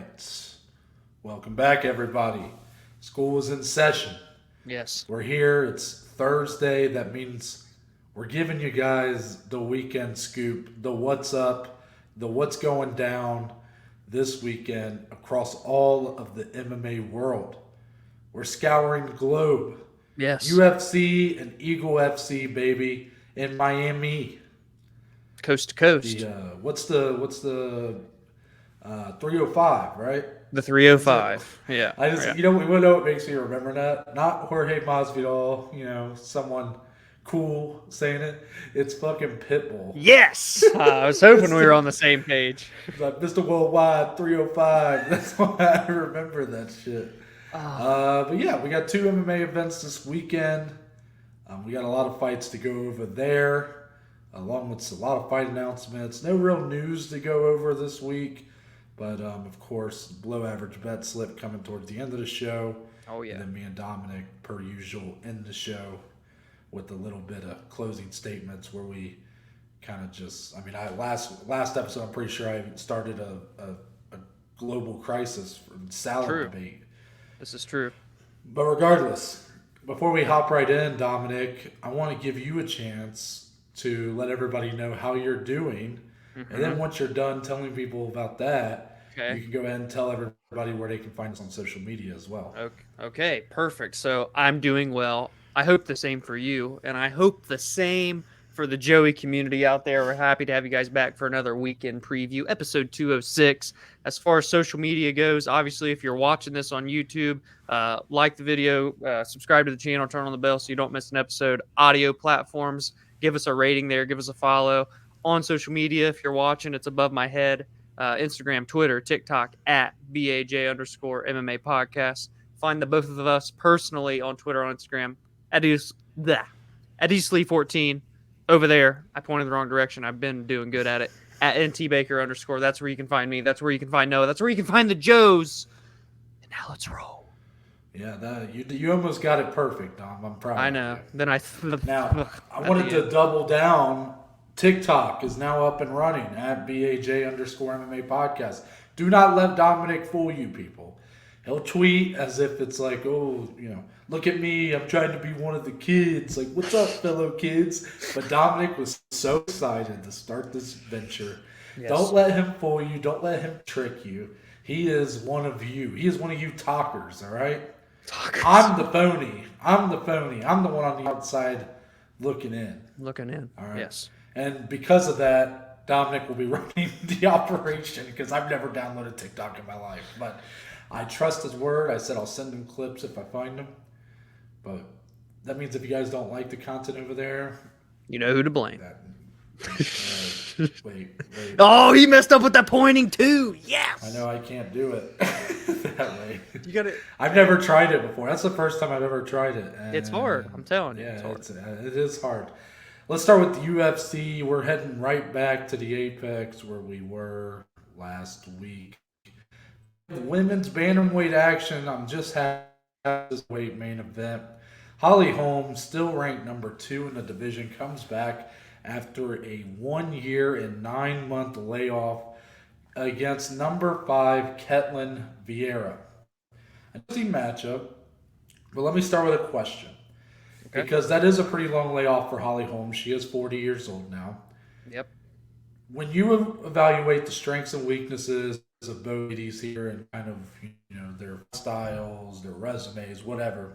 right. Welcome back, everybody. School is in session. Yes. We're here. It's Thursday. That means we're giving you guys the weekend scoop, the what's up, the what's going down this weekend across all of the MMA world. We're scouring the globe. Yes. UFC and Eagle FC, baby, in Miami. Coast to The coast. what's the 305, right? The Is it? 305. Yeah. I just, Yeah. you know what makes me remember that? Not Jorge Masvidal, someone cool saying it. It's fucking Pitbull. Yes. I was hoping we were Mr. on the same page. Like Mr. Worldwide 305. That's why I remember that shit. Oh, But yeah, we got two MMA events this weekend. We got a lot of fights to go over there, along with a lot of fight announcements. No real news to go over this week. But of course, below average bet slip coming towards the end of the show. oh And yeah. then me and Dominic, per usual, end the show with a little bit of closing statements where we kind of just, last episode, I'm pretty sure I started a global crisis from salad True. debate. This is true. But regardless, before we hop right in, Dominic, I want to give you a chance to let everybody know how you're doing. And then once you're done telling people about that, you Okay. can go ahead and tell everybody where they can find us on social media as well. Okay. Okay. Perfect. So I'm doing well. I hope the same for you, and I hope the same for the Joey community out there. We're happy to have you guys back for another weekend preview, episode 206. As far as social media goes, obviously, if you're watching this on YouTube, like the video, subscribe to the channel, turn on the bell so you don't miss an episode. Audio platforms, give us a rating there, give us a follow. On social media, if you're watching, it's above my head. Instagram, Twitter, TikTok at BAJ_MMA podcast. Find the both of us personally on Twitter, on Instagram at Easley14. Over there, I pointed the wrong direction. I've been doing good at it. At NTBaker_. That's where you can find me. That's where you can find Noah. That's where you can find the Joes. And now let's roll. Yeah, you almost got it perfect, Dom. I'm proud I of know. you. Then I Now, I at wanted the to double down. TikTok is now up and running at BAJ_MMA podcast. Do not let Dominic fool you, people. He'll tweet as if it's like, oh, look at me. I'm trying to be one of the kids. Like, what's up, fellow kids? But Dominic was so excited to start this venture. Yes. Don't let him fool you. Don't let him trick you. He is one of you. He is one of you talkers, all right? Talkers. I'm the phony. I'm the one on the outside looking in. Looking in. All right. Yes. And because of that, Dominic will be running the operation because I've never downloaded TikTok in my life. But I trust his word. I said I'll send him clips if I find them. But that means if you guys don't like the content over there, You know who to blame. wait. Oh, he messed up with that pointing too. Yes. I know I can't do it that way. You got it. I've never tried it before. That's the first time I've ever tried it. And It's hard. I'm telling you. yeah, It's hard. it is hard. Let's start with the UFC. We're heading right back to the Apex where we were last week. The women's bantamweight action. I'm just having this weight main event. Holly Holm, still ranked number 2 in the division, comes back after a 1 year and 9 month layoff against number 5 Ketlen Vieira. An interesting matchup, but let me start with a question. Okay. Because that is a pretty long layoff for Holly Holm. She is 40 years old now. Yep. When you evaluate the strengths and weaknesses of both ladies here and kind of their styles, their resumes, whatever,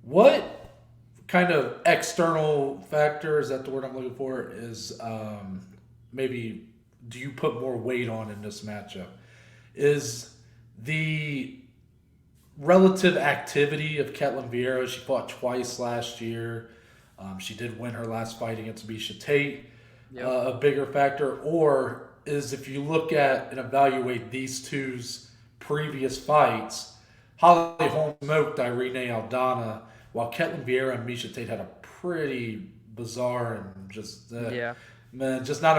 what kind of external factor, is that the word I'm looking for, is maybe do you put more weight on in this matchup? Is the relative activity of Ketlen Vieira? She fought twice last year. She did win her last fight against Miesha Tate. Yep. A bigger factor? Or is, if you look at and evaluate these two's previous fights, Holly Holm smoked Irene Aldana, while Ketlen Vieira and Miesha Tate had a pretty bizarre and just not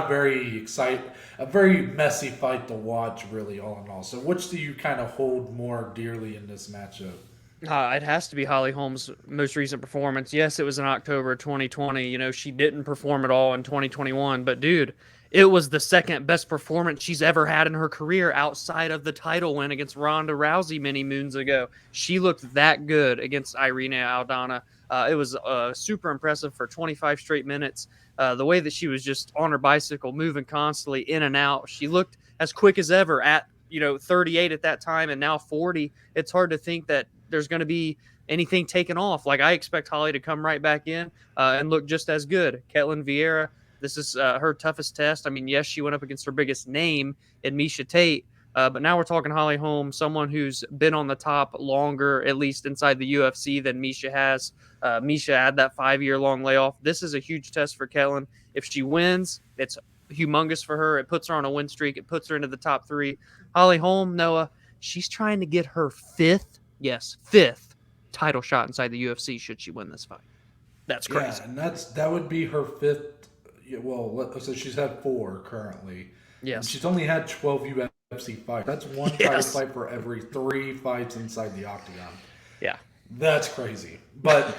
a very messy fight to watch, really, all in all. So which do you kind of hold more dearly in this matchup? It has to be Holly Holm's most recent performance. Yes, it was in October 2020. She didn't perform at all in 2021. But, dude, It was the second best performance she's ever had in her career outside of the title win against Ronda Rousey many moons ago. She looked that good against Irina Aldana. It was super impressive for 25 straight minutes. The way that she was just on her bicycle, moving constantly in and out. She looked as quick as ever at 38 at that time, and now 40. It's hard to think that there's going to be anything taken off. Like, I expect Holly to come right back in and look just as good. Ketlen Vieira, this is her toughest test. I mean, yes, she went up against her biggest name in Miesha Tate, but now we're talking Holly Holm, someone who's been on the top longer, at least inside the UFC, than Miesha has. Miesha had that 5-year long layoff. This is a huge test for Ketlen. If she wins, it's humongous for her. It puts her on a win streak. It puts her into the top 3. Holly Holm, Noah, she's trying to get her fifth title shot inside the UFC should she win this fight. That's crazy. Yeah, and that would be her fifth. Yeah, well, so she's had 4 currently. And Yes. she's only had 12 UFC fights. That's one title Yes. fight for every 3 fights inside the octagon. Yeah. That's crazy. But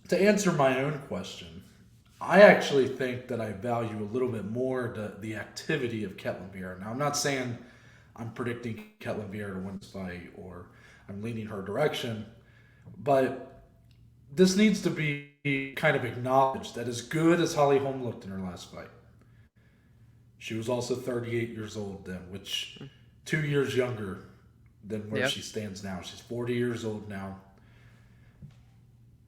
to answer my own question, I actually think that I value a little bit more the activity of Ketlen Vieira. Now, I'm not saying I'm predicting Ketlen Vieira to win this fight or I'm leaning her direction, but this needs to be kind of acknowledged that as good as Holly Holm looked in her last fight, she was also 38 years old then, which 2 years younger than where she stands now. She's 40 years old now.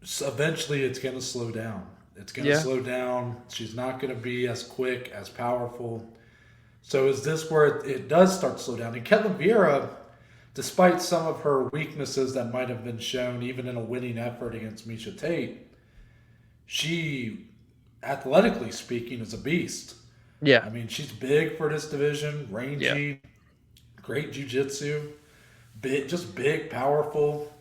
So eventually it's going to slow down. It's going to slow down. She's not going to be as quick, as powerful. So is this where it does start to slow down? And Ketlen Vieira, despite some of her weaknesses that might have been shown even in a winning effort against Miesha Tate, she, athletically speaking, is a beast. Yeah. I mean, she's big for this division, rangy, great jiu-jitsu, just big, powerful.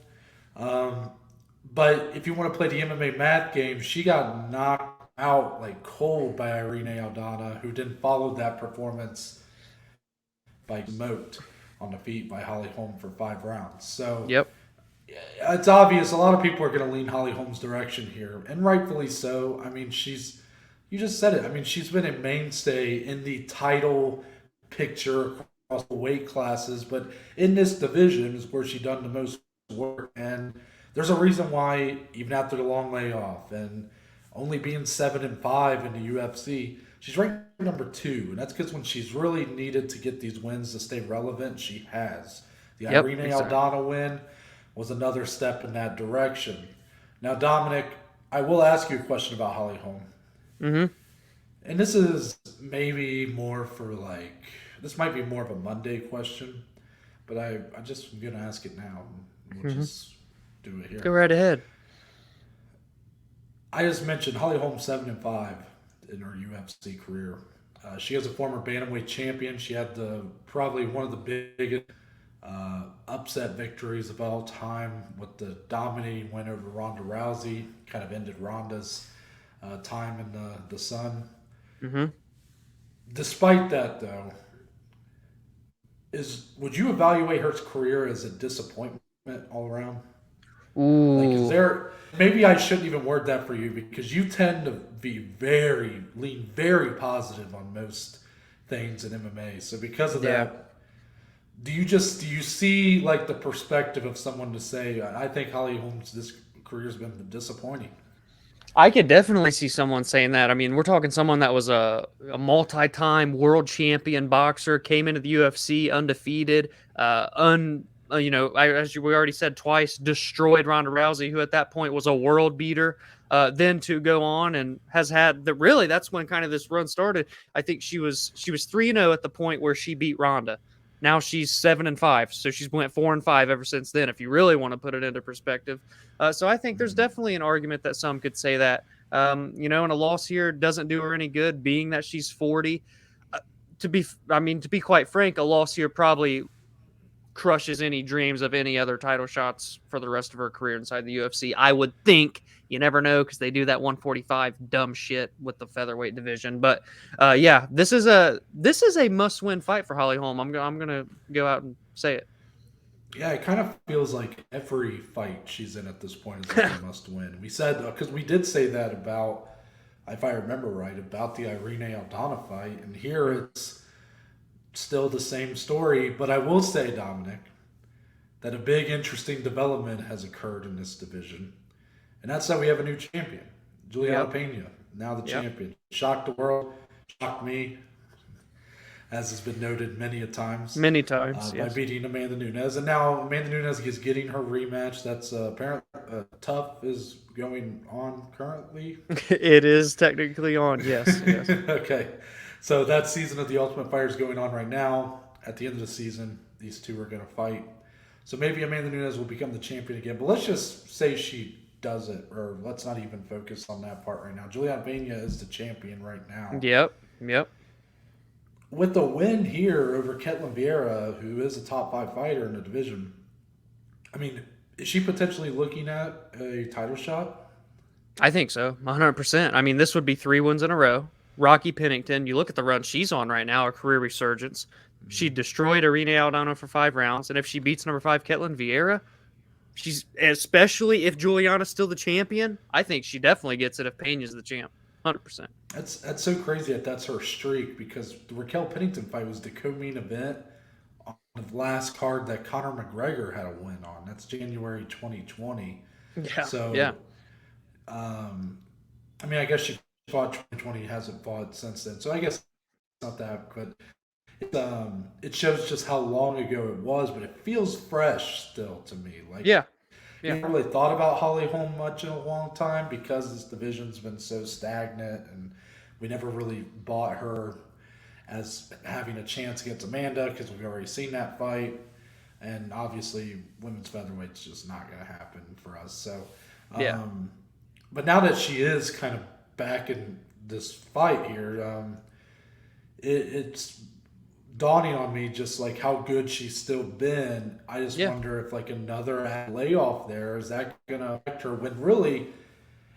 But if you want to play the MMA math game, she got knocked out like cold by Irene Aldana, who didn't follow that performance by smoked on the feet by Holly Holm for 5 rounds. So it's obvious a lot of people are going to lean Holly Holm's direction here, and rightfully so. I mean, you just said it. I mean, she's been a mainstay in the title picture across the weight classes, but in this division is where she's done the most work. And there's a reason why, even after the long layoff and only being 7-5 in the UFC, she's ranked number 2, and that's because when she's really needed to get these wins to stay relevant, she has. The Irene Aldana win was another step in that direction. Now, Dominic, I will ask you a question about Holly Holm. Mm-hmm. And this is maybe more for this might be more of a Monday question, but I'm going to ask it now. We'll just do it here. Go right ahead. I just mentioned Holly Holm 7-5 in her UFC career. She is a former bantamweight champion. She had probably one of the biggest upset victories of all time with the dominating win over Ronda Rousey. Kind of ended Ronda's time in the sun. Mm-hmm. Despite that, though, would you evaluate her career as a disappointment all around? Ooh. Maybe I shouldn't even word that for you because you tend to lean very positive on most things in MMA. So because of that, do you see like the perspective of someone to say, I think Holly Holm's this career's been disappointing? I could definitely see someone saying that. I mean, we're talking someone that was a multi-time world champion boxer, came into the UFC undefeated, as we already said twice, destroyed Ronda Rousey, who at that point was a world beater. Then to go on and has had that's when kind of this run started. I think she was 3-0 at the point where she beat Ronda. Now she's 7-5, so she's went 4-5 ever since then. If you really want to put it into perspective, so I think there's definitely an argument that some could say that, and a loss here doesn't do her any good, being that she's 40. To be quite frank, a loss here probably crushes any dreams of any other title shots for the rest of her career inside the UFC. I would think. You never know because they do that 145 dumb shit with the featherweight division. But this is a must-win fight for Holly Holm. I'm gonna go out and say it. Yeah, it kind of feels like every fight she's in at this point is like a must-win. We said because we did say that about if I remember right, about the Irene Aldana fight. And here it's still the same story. But I will say, Dominic, that a big, interesting development has occurred in this division. And that's that we have a new champion, Juliana Yep. Pena, now the Yep. champion. Shocked the world, shocked me, as has been noted many a times, Many times, by yes. beating Amanda Nunes. And now Amanda Nunes is getting her rematch. That's apparently tough is going on currently. It is technically on, yes, yes. Okay. So that season of the Ultimate Fighter is going on right now. At the end of the season, these two are going to fight. So maybe Amanda Nunes will become the champion again. But let's just say she does it, or let's not even focus on that part right now. Juliana Pena is the champion right now. Yep. Yep. With the win here over Ketlen Vieira, who is a top 5 fighter in the division, I mean, is she potentially looking at a title shot? I think so, 100%. I mean, this would be 3 wins in a row. Rocky Pennington, you look at the run she's on right now, a career resurgence. She destroyed Irene Aldana for 5 rounds, and if she beats number 5 Ketlen Vieira, she's especially if Juliana's still the champion. I think she definitely gets it if Pena's the champ, 100%. That's so crazy that's her streak because the Raquel Pennington fight was the co-main event on the last card that Conor McGregor had a win on. That's January 2020. Yeah, yeah, So, I mean, I guess she fought 2020, hasn't fought since then. So I guess it's not that, but it shows just how long ago it was, but it feels fresh still to me. Like yeah, we yeah, haven't really thought about Holly Holm much in a long time because this division's been so stagnant, and we never really bought her as having a chance against Amanda because we've already seen that fight, and obviously women's featherweight's just not going to happen for us. So, yeah, um, but now that she is kind of back in this fight here, it's dawning on me just like how good she's still been. I just yeah, wonder if like another layoff there is that going to affect her when really,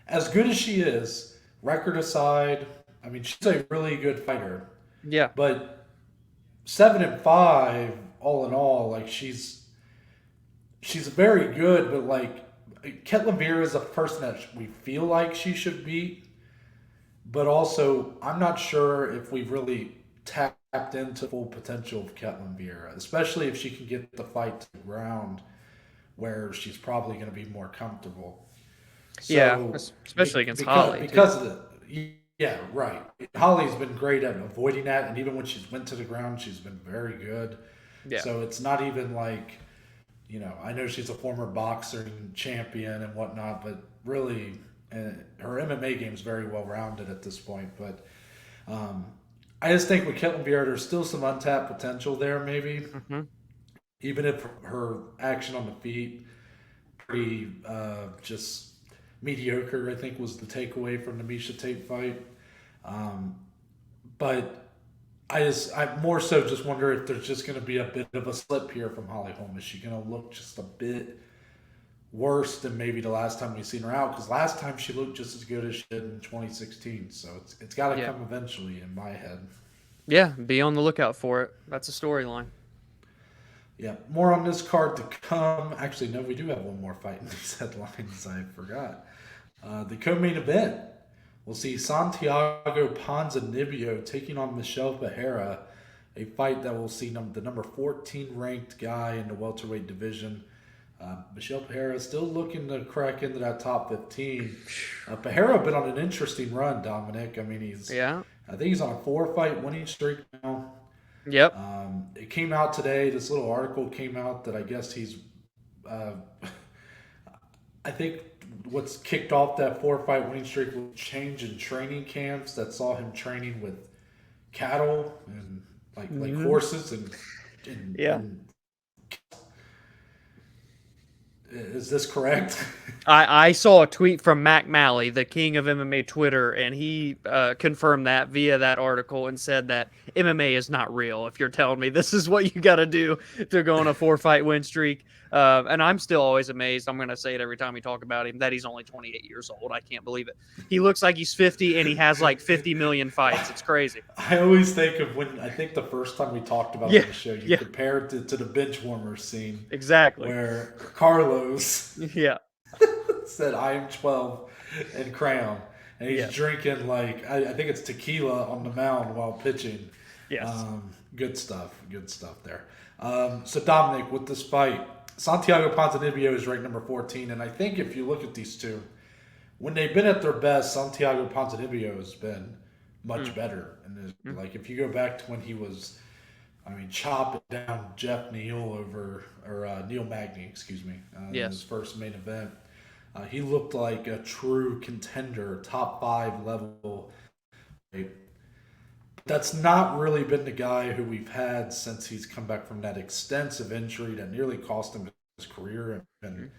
as good as she is, record aside, I mean she's a really good fighter, yeah, but 7-5 all in all, like she's very good, but like Ketlen Vieira is a person that we feel like she should beat, but also I'm not sure if we've really tapped into full potential of Ketlen Vieira, especially if she can get the fight to the ground where she's probably going to be more comfortable. yeah. So Especially against because Holly too. because of the yeah, right. Holly's been great at avoiding that, and even when she's went to the ground, she's been very good. Yeah, So it's not even like, I know she's a former boxer and champion and whatnot, but really, her MMA game is very well rounded at this point. But um, I just think with Ketlen Vieira, there's still some untapped potential there, maybe. hmm, Even if her action on the feet, pretty just mediocre, I think was the takeaway from the Misha Tate fight. Um, but I more so just wonder if there's just going to be a bit of a slip here from Holly Holm. Is she going to look just a bit worse than maybe the last time we've seen her out? Because last time she looked just as good as she did in 2016. So it's got to yeah, come eventually in my head. yeah. Be on the lookout for it. That's a storyline. Yeah, more on this card to come. Actually, no, we do have one more fight in these headlines. I forgot. The co-main event. We'll see Santiago Ponzinibbio taking on Michel Pereira, a fight that will see the number 14 ranked guy in the welterweight division. Michel Pereira still looking to crack into that top 15. Pereira been on an interesting run, Dominic. I mean, Yeah. I think he's on a 4-fight winning streak now. Yep. It came out today. This little article came out that I guess he's, uh, I think what's kicked off that 4-fight winning streak was a change in training camps that saw him training with cattle and like Hmm. horses and, Yeah. and is this correct? I saw a tweet from Mac Malley, the king of MMA Twitter, and he confirmed that via that article and said that MMA is not real. If you're telling me this is what you got to do to go on a 4-fight win streak, and I'm still always amazed. I'm going to say it every time we talk about him that he's only 28 years old. I can't believe it. He looks like he's 50 and he has like 50 million fights. It's crazy. I always think of when I think the first time we talked about it Yeah. on the show, you Yeah. compared it to the bench warmer scene Exactly. where Carlos Yeah. said I am 12 and crown. and he's drinking like I think it's tequila on the mound while pitching. Yes. Good stuff there. So Dominic, with this fight, Santiago Ponzinibbio is ranked number 14, and I think if you look at these two, when they've been at their best, Santiago Ponzinibbio has been much better. And like if you go back to when he was, chopping down Jeff Neal Neil Magny, in his first main event. He looked like a true contender, top 5 level. That's not really been the guy who we've had since he's come back from that extensive injury that nearly cost him his career and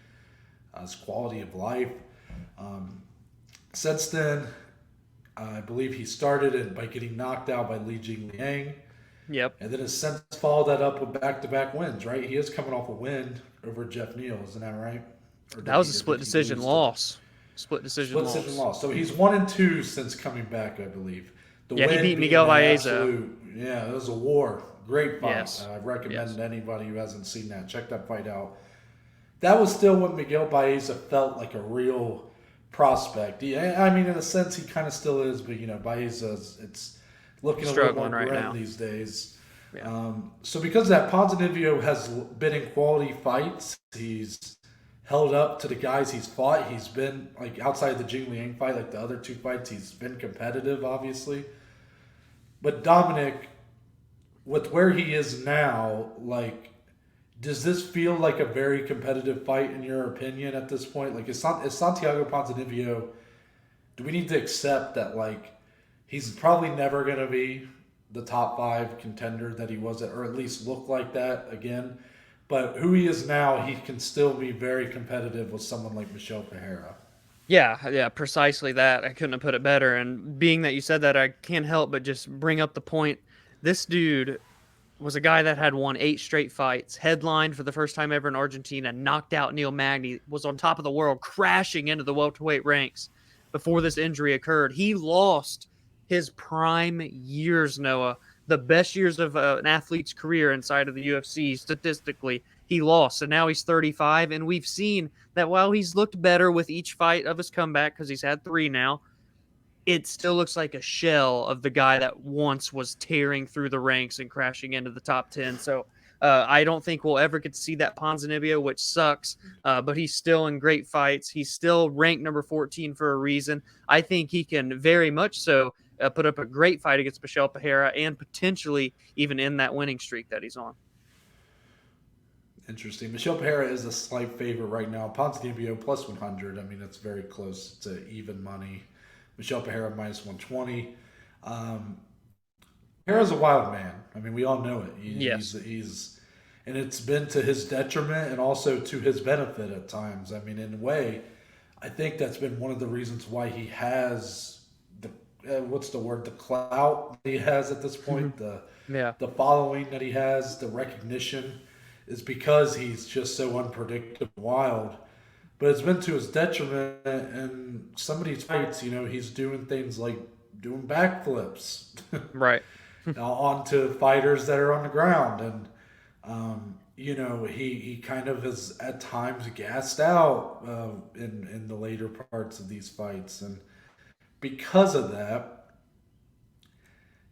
his quality of life. Since then, I believe he started it by getting knocked out by Jingliang. Yep. And then has since followed that up with back-to-back wins, right? He is coming off a win over Jeff Neal, isn't that right? That was a split decision loss. Split decision loss. So he's 1-2 since coming back, I believe. He beat Miguel Baeza. Yeah, it was a war. Great fight. Yes. I recommend anybody who hasn't seen that, check that fight out. That was still when Miguel Baeza felt like a real prospect. In a sense, he kind of still is, but Baeza's it's looking struggling a little more right now these days. Yeah. So because of that, Ponzinibbio has been in quality fights. He's held up to the guys he's fought. He's been like outside the Jingliang fight, like the other 2 fights, he's been competitive, obviously. But Dominic, with where he is now, like, does this feel like a very competitive fight in your opinion at this point? Like, is Santiago Ponzinibbio, do we need to accept that, like, he's probably never going to be the top 5 contender that he was, or at least look like that again? But who he is now, he can still be very competitive with someone like Michel Pereira. Yeah, precisely that. I couldn't have put it better. And being that you said that, I can't help but just bring up the point. This dude was a guy that had won 8 straight fights, headlined for the first time ever in Argentina, knocked out Neil Magny, was on top of the world, crashing into the welterweight ranks before this injury occurred. He lost his prime years, Noah, the best years of an athlete's career inside of the UFC, statistically, he lost. And now he's 35, and we've seen that while he's looked better with each fight of his comeback, because he's had 3 now, it still looks like a shell of the guy that once was tearing through the ranks and crashing into the top 10. So I don't think we'll ever get to see that Ponzinibbio, which sucks, but he's still in great fights. He's still ranked number 14 for a reason. I think he can very much so put up a great fight against Michel Pereira and potentially even end that winning streak that he's on. Interesting. Michel Pereira is a slight favorite right now. Ponzinibbio plus 100. It's very close to even money. Michel Pereira minus 120. Pereira's a wild man. We all know it. He's and it's been to his detriment and also to his benefit at times. In a way, I think that's been one of the reasons why he has the the clout that he has at this point, the following that he has, the recognition, is because he's just so unpredictable, wild. But it's been to his detriment, and some of these fights, he's doing things like doing backflips, right, onto fighters that are on the ground, and he kind of is at times gassed out in the later parts of these fights, and because of that,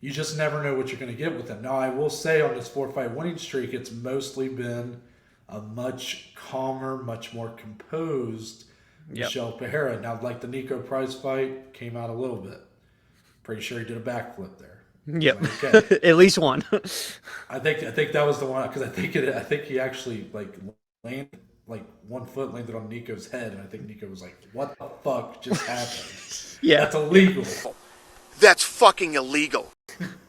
you just never know what you're going to get with him. Now, I will say on this 4-fight winning streak, it's mostly been a much calmer, much more composed Michel Pereira. Now, like the Nico Price fight, came out a little bit. Pretty sure he did a backflip there. Yep, okay. At least one. I think that was the one, because I think he actually landed, one foot landed on Nico's head, and I think Nico was like, "What the fuck just happened? Yeah, that's illegal. That's fucking illegal."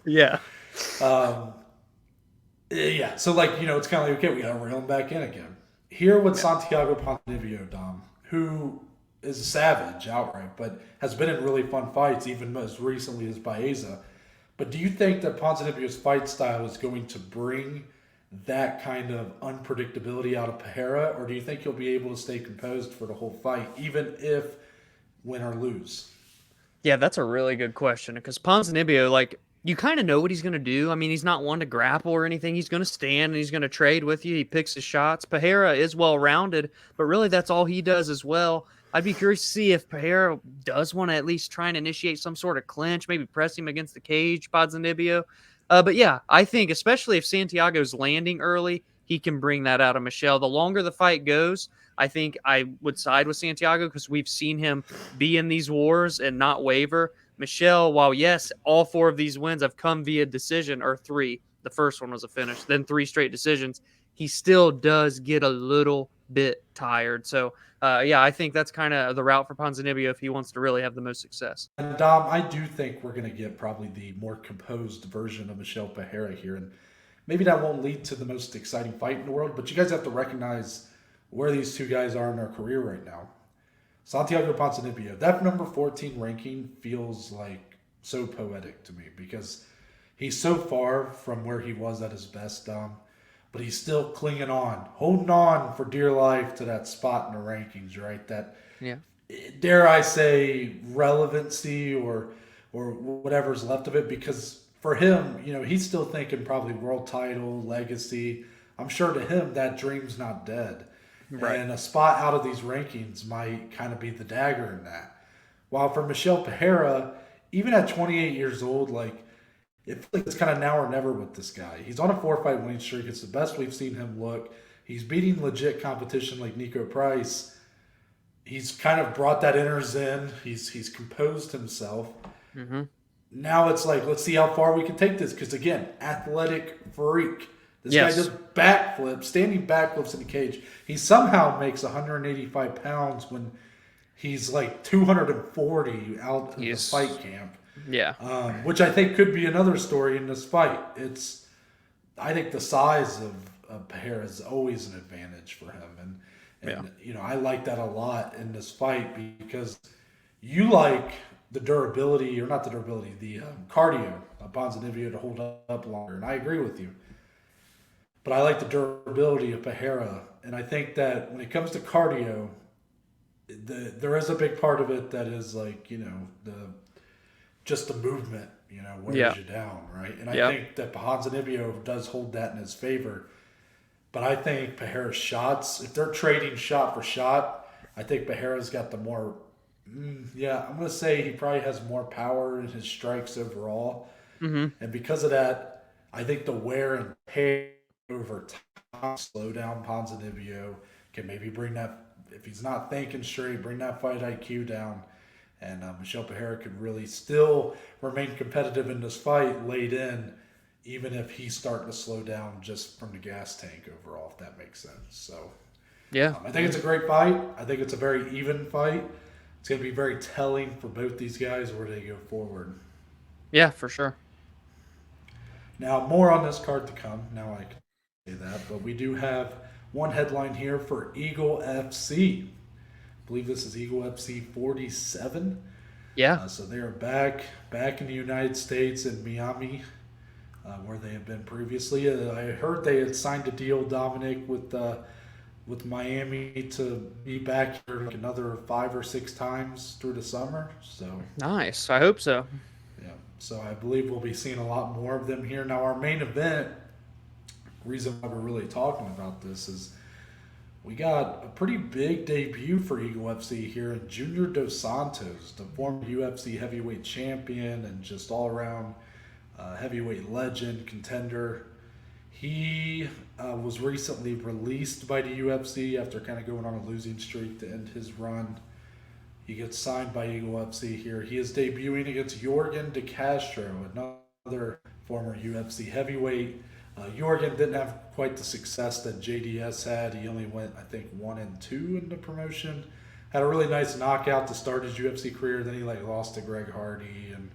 Yeah. Yeah, so it's kind of like, okay, we gotta reel him back in again. Here with Santiago Ponzinibbio, Dom, who is a savage outright, but has been in really fun fights, even as recently as Baeza. But do you think that Ponzinibbio's fight style is going to bring that kind of unpredictability out of Pereira, or do you think he'll be able to stay composed for the whole fight, even if win or lose? Yeah, that's a really good question, because Ponzinibbio, you kind of know what he's going to do. He's not one to grapple or anything. He's going to stand and he's going to trade with you. He picks his shots. Pereira is well-rounded, but really that's all he does as well. I'd be curious to see if Pereira does want to at least try and initiate some sort of clinch, maybe press him against the cage, Ponzinibbio. But yeah, I think especially if Santiago's landing early, he can bring that out of Michel. The longer the fight goes, I think I would side with Santiago because we've seen him be in these wars and not waver. Michel, while yes, all 4 of these wins have come via decision, or 3. The first one was a finish, then 3 straight decisions. He still does get a little bit tired. So, yeah, I think that's kind of the route for Ponzinibbio if he wants to really have the most success. And Dom, I do think we're going to get probably the more composed version of Michel Pereira here. And maybe that won't lead to the most exciting fight in the world, but you guys have to recognize where these two guys are in their career right now. Santiago Ponzinibbio, that number 14 ranking feels like so poetic to me because he's so far from where he was at his best, Dom, but he's still clinging on, holding on for dear life to that spot in the rankings, right? That, Yeah. dare I say, relevancy or whatever's left of it, because for him, he's still thinking probably world title, legacy. I'm sure to him that dream's not dead. Right. And a spot out of these rankings might kind of be the dagger in that. While for Michel Pereira, even at 28 years old, like, it feels like it's kind of now or never with this guy. He's on a 4-fight winning streak. It's the best we've seen him look. He's beating legit competition like Nico Price. He's kind of brought that inner zen. He's composed himself. Mm-hmm. Now it's like, let's see how far we can take this. Because, again, athletic freak. This Yes. guy does backflips, standing backflips in the cage. He somehow makes 185 pounds when he's like 240 out in the Yes. fight camp. Yeah. Which I think could be another story in this fight. I think the size of Pereira is always an advantage for him. And I like that a lot in this fight because you like the durability, or not the durability, the cardio of Ponzinibbio to hold up longer. And I agree with you. But I like the durability of Pereira. And I think that when it comes to cardio, there is a big part of it that is like, just the movement, wears you down, right? And I think that Ponzinibbio does hold that in his favor. But I think Pereira's shots, if they're trading shot for shot, I think Pereira's got the more, I'm going to say he probably has more power in his strikes overall. Mm-hmm. And because of that, I think the wear and tear over time, slow down Ponzinibbio, can maybe bring that, if he's not thinking straight, bring that fight IQ down. And Michel Pereira could really still remain competitive in this fight late in, even if he's starting to slow down just from the gas tank overall, if that makes sense. So, Yeah. I think it's a great fight. I think it's a very even fight. It's going to be very telling for both these guys where they go forward. Yeah, for sure. Now, more on this card to come. Now I can say that, but we do have one headline here for Eagle FC. I believe this is Eagle FC 47. Yeah. So they are back in the United States in Miami, where they have been previously. I heard they had signed a deal, Dominic, with Miami to be back here like another 5 or 6 times through the summer. So Nice. I hope so. yeah, so I believe we'll be seeing a lot more of them here. Now, our main event, reason why we're really talking about this is we got a pretty big debut for Eagle FC here in Junior Dos Santos, the former UFC heavyweight champion and just all-around heavyweight legend, contender. He was recently released by the UFC after kind of going on a losing streak to end his run. He gets signed by Eagle FC here. He is debuting against Yorgan De Castro, another former UFC heavyweight. Yorgan didn't have quite the success that JDS had. He only went, I think, 1-2 in the promotion. Had a really nice knockout to start his UFC career. Then he lost to Greg Hardy and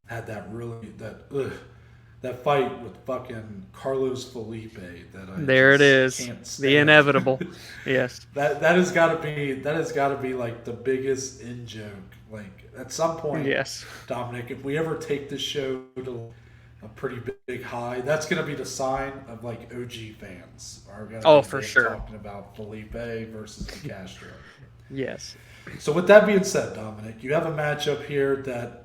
had that fight with fucking Carlos Felipe that I There it is. can't stand. The inevitable. Yes. That has got to be like the biggest in joke. Like at some point, Yes. Dominic, if we ever take this show to a pretty big high, that's going to be the sign of like OG fans are going to for sure. talking about Felipe versus De Castro. Yes. So with that being said, Dominic, you have a matchup here that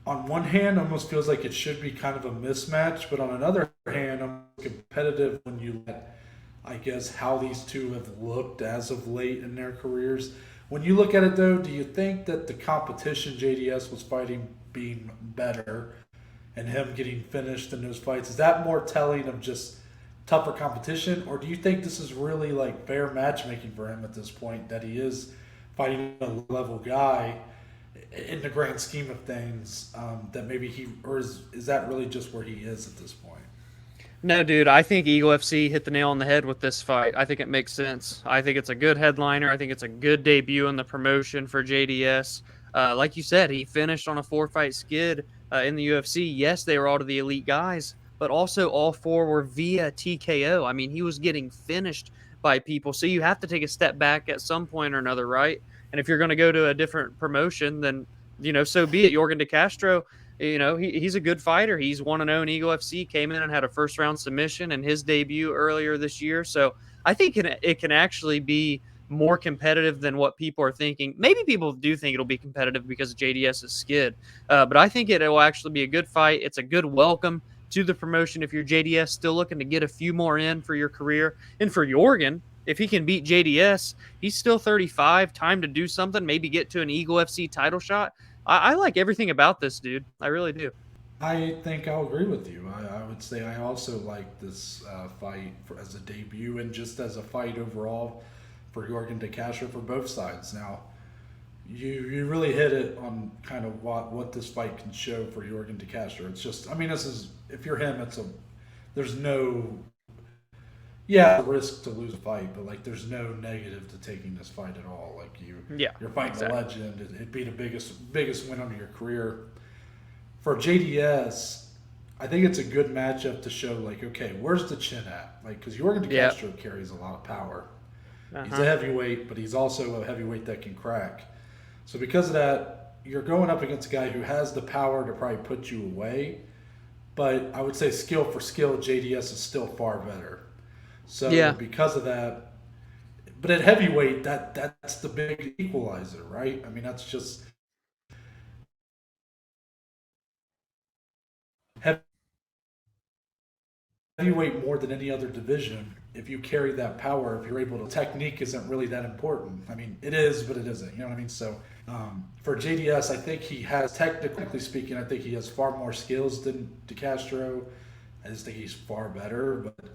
on one hand almost feels like it should be kind of a mismatch, but on another hand, almost competitive when you let, I guess, how these two have looked as of late in their careers. When you look at it, though, do you think that the competition JDS was fighting being better and him getting finished in those fights, is that more telling of just tougher competition, or do you think this is really like fair matchmaking for him at this point, that he is fighting a level guy in the grand scheme of things, that maybe is that really just where he is at this point? No, dude, I think Eagle FC hit the nail on the head with this fight. I think it makes sense. I think it's a good headliner. I think it's a good debut in the promotion for JDS. Like you said, he finished on a 4-fight skid in the UFC. Yes, they were all to the elite guys, but also all 4 were via TKO. I mean, he was getting finished by people. So you have to take a step back at some point or another, right? And if you're going to go to a different promotion, then, so be it. Yorgan De Castro, he's a good fighter. He's 1-0 in Eagle FC, came in and had a first-round submission in his debut earlier this year. So I think it can actually be more competitive than what people are thinking. Maybe people do think it'll be competitive because JDS is skid, but I think it will actually be a good fight. It's a good welcome to the promotion if you're JDS still looking to get a few more in for your career. And for Yorgan, if he can beat JDS, he's still 35, time to do something, maybe get to an Eagle FC title shot. I like everything about this, dude. I really do. I think I'll agree with you. I would say I also like this fight as a debut and just as a fight overall for Yorgan De Castro for both sides. Now, you really hit it on kind of what this fight can show for Yorgan De Castro. It's just, I mean, this is, if you're him, there's no, yeah, risk to lose a fight, but like there's no negative to taking this fight at all. Like you're fighting exactly. A legend. It'd be the biggest win of your career. For JDS, I think it's a good matchup to show like, okay, where's the chin at? Like, because Yorgan De Castro carries a lot of power. He's a heavyweight, but he's also a heavyweight that can crack. So because of that, you're going up against a guy who has the power to probably put you away. But I would say skill for skill, JDS is still far better. So because of that, but at heavyweight, that's the big equalizer, right? I mean, that's just heavyweight more than any other division. If you carry that power, if you're able to, technique isn't really that important. I mean, it is, but it isn't. You know what I mean? So for JDS, I think he has, technically speaking, I think he has far more skills than De Castro. I just think he's far better, but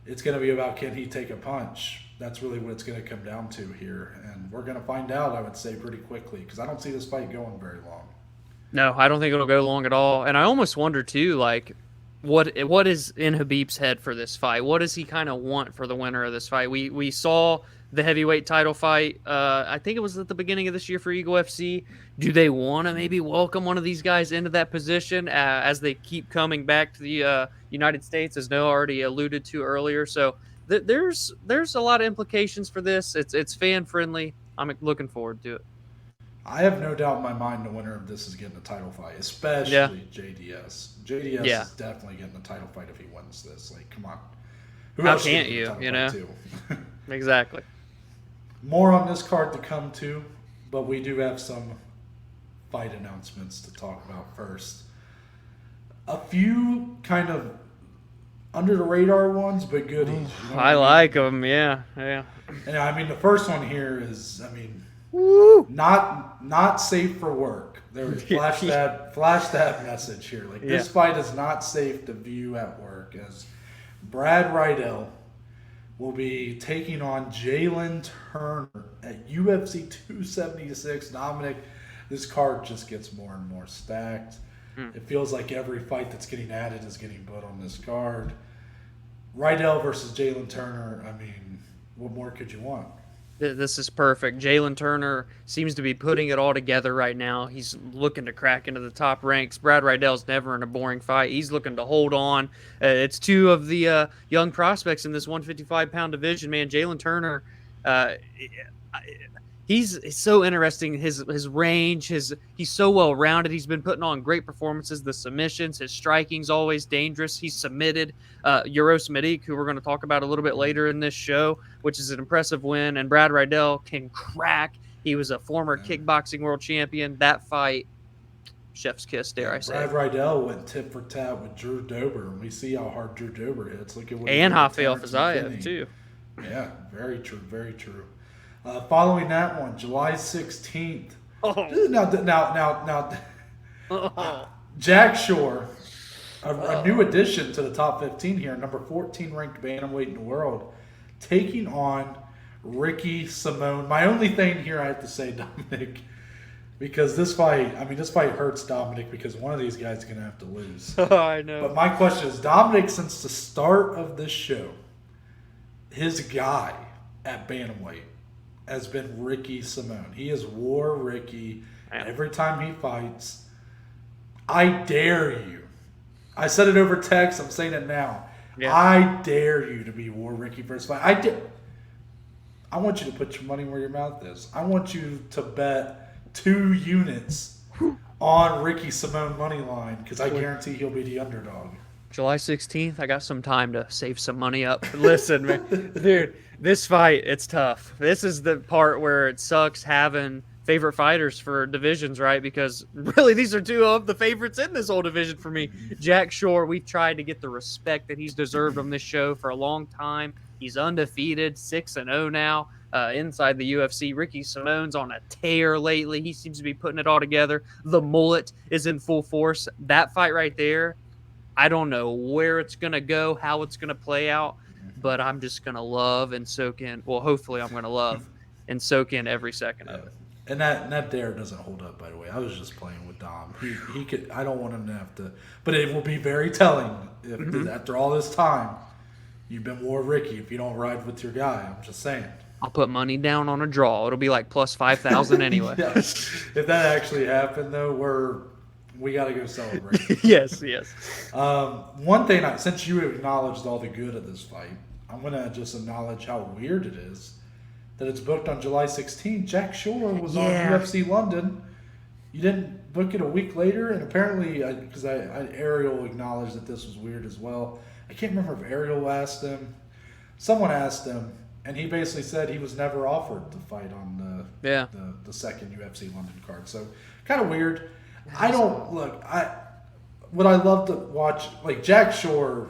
it's going to be about, can he take a punch? That's really what it's going to come down to here. And we're going to find out, I would say, pretty quickly, because I don't see this fight going very long. No, I don't think it'll go long at all. And I almost wonder, too, like, what is in Khabib's head for this fight? What does he kind of want for the winner of this fight? We saw the heavyweight title fight. I think it was at the beginning of this year for Eagle FC. Do they want to maybe welcome one of these guys into that position as they keep coming back to the United States, as Noah already alluded to earlier? So there's a lot of implications for this. It's fan friendly. I'm looking forward to it. I have no doubt in my mind the winner of this is getting a title fight, especially JDS. JDS is definitely getting a title fight if he wins this. Like, come on. How can't you, Exactly. More on this card to come too, but we do have some fight announcements to talk about first. A few kind of under the radar ones, but goodies. You know I like them, yeah. And I mean, the first one here is, I mean, woo! Not safe for work. There's flash that message here. Like, this fight is not safe to view at work, as Brad Riddell will be taking on Jalin Turner at UFC 276. Dominic, this card just gets more and more stacked. It feels like every fight that's getting added is getting put on this card. Riddell versus Jalin Turner, I mean, what more could you want? This is perfect. Jalin Turner seems to be putting it all together right now. He's looking to crack into the top ranks. Brad Riddell's never in a boring fight. He's looking to hold on. It's two of the young prospects in this 155-pound division, man. Jalin Turner, he's so interesting. His range, he's so well-rounded. He's been putting on great performances. The submissions, his striking's always dangerous. He's submitted Uros Medic, who we're going to talk about a little bit later in this show, which is an impressive win. And Brad Riddell can crack. He was a former kickboxing world champion. That fight, chef's kiss, dare I say. Brad Riddell went tit for tat with Drew Dober, and we see how hard Drew Dober hits. Look at what and Rafael Fiziev, too. Yeah, very true, very true. Following that one, July 16th. Oh. Now, Jack Shore, a new addition to the top 15 here, number 14 ranked bantamweight in the world, taking on Ricky Simone. My only thing here I have to say, Dominic, because this fight hurts Dominic because one of these guys is going to have to lose. I know. But my question is, Dominic, since the start of this show, his guy at bantamweight has been Ricky Simone. He has wore Ricky every time he fights. I dare you. I said it over text. I'm saying it now. Yeah. I dare you to be War Ricky first fight. I want you to put your money where your mouth is. I want you to bet 2 units on Ricky Simone money line because I guarantee he'll be the underdog. July 16th, I got some time to save some money up. Listen, man, dude, this fight, it's tough. This is the part where it sucks having favorite fighters for divisions, right? Because really, these are 2 of the favorites in this whole division for me. Jack Shore, we've tried to get the respect that he's deserved on this show for a long time. He's undefeated, 6-0 now inside the UFC. Ricky Simone's on a tear lately. He seems to be putting it all together. The mullet is in full force. That fight right there, I don't know where it's going to go, how it's going to play out, but I'm just going to love and soak in. Well, hopefully I'm going to love and soak in every second of it. And that dare doesn't hold up, by the way. I was just playing with Dom. He could. I don't want him to have to. But it will be very telling if after all this time, you've been War Ricky if you don't ride with your guy. I'm just saying. I'll put money down on a draw. It'll be like plus 5,000 anyway. Yes. If that actually happened, though, we got to go celebrate. Yes. One thing, since you acknowledged all the good of this fight, I'm going to just acknowledge how weird it is that it's booked on July 16th. Jack Shore was on UFC London. You didn't book it a week later, and apparently, because Ariel acknowledged that this was weird as well. I can't remember if Ariel asked him. Someone asked him, and he basically said he was never offered to fight on the second UFC London card. So, kind of weird. I love to watch, like Jack Shore.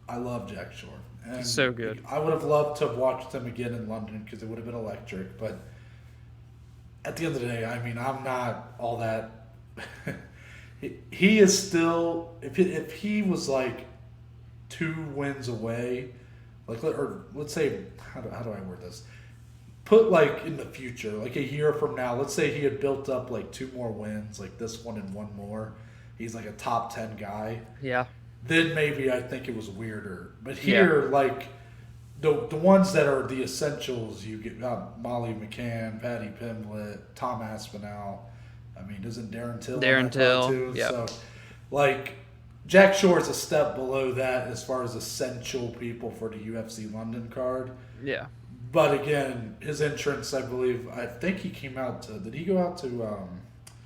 I love Jack Shore. And he's so good. I would have loved to have watched him again in London because it would have been electric. But at the end of the day, I mean, I'm not all that. He is still, if he was like 2 wins away, let's say, how do I word this? Put like in the future, like a year from now, let's say he had built up like 2 more wins, like this one and 1 more. He's like a top 10 guy. Yeah. Then maybe I think it was weirder. But here, like the ones that are the essentials, you get Molly McCann, Patty Pimblett, Tom Aspinall. I mean, isn't Darren Till? Darren Till, too? Yep. So, like, Jack Shore is a step below that as far as essential people for the UFC London card. Yeah. But again, his entrance, I think he came out to. Did he go out to?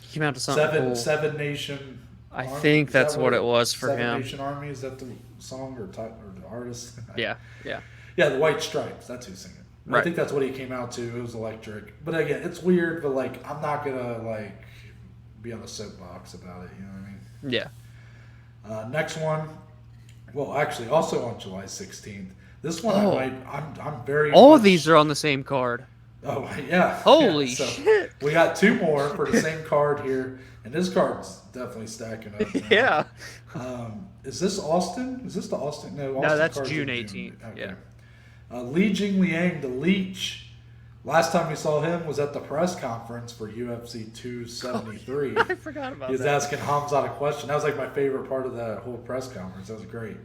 He came out to something. Seven Nation. I think that's what it was for him. Seven Nation Army, is that the song or the artist? Yeah. Yeah, the White Stripes. That's who's singing. Right. I think that's what he came out to. It was electric. But again, it's weird. But like, I'm not gonna like be on a soapbox about it. You know what I mean? Yeah. Next one. Well, actually, also on July 16th. This one, I'm very. All of these are on the same card. Oh yeah! Holy so shit! We got 2 more for the same card here, and this card's definitely stacking up. Now. Yeah. Is this Austin? Is this the Austin? No, that's June 18th. Okay. Yeah. Li Jingliang, the Leech. Last time we saw him was at the press conference for UFC 273. I forgot about that. He was asking Hamzat a question. That was like my favorite part of that whole press conference. That was great.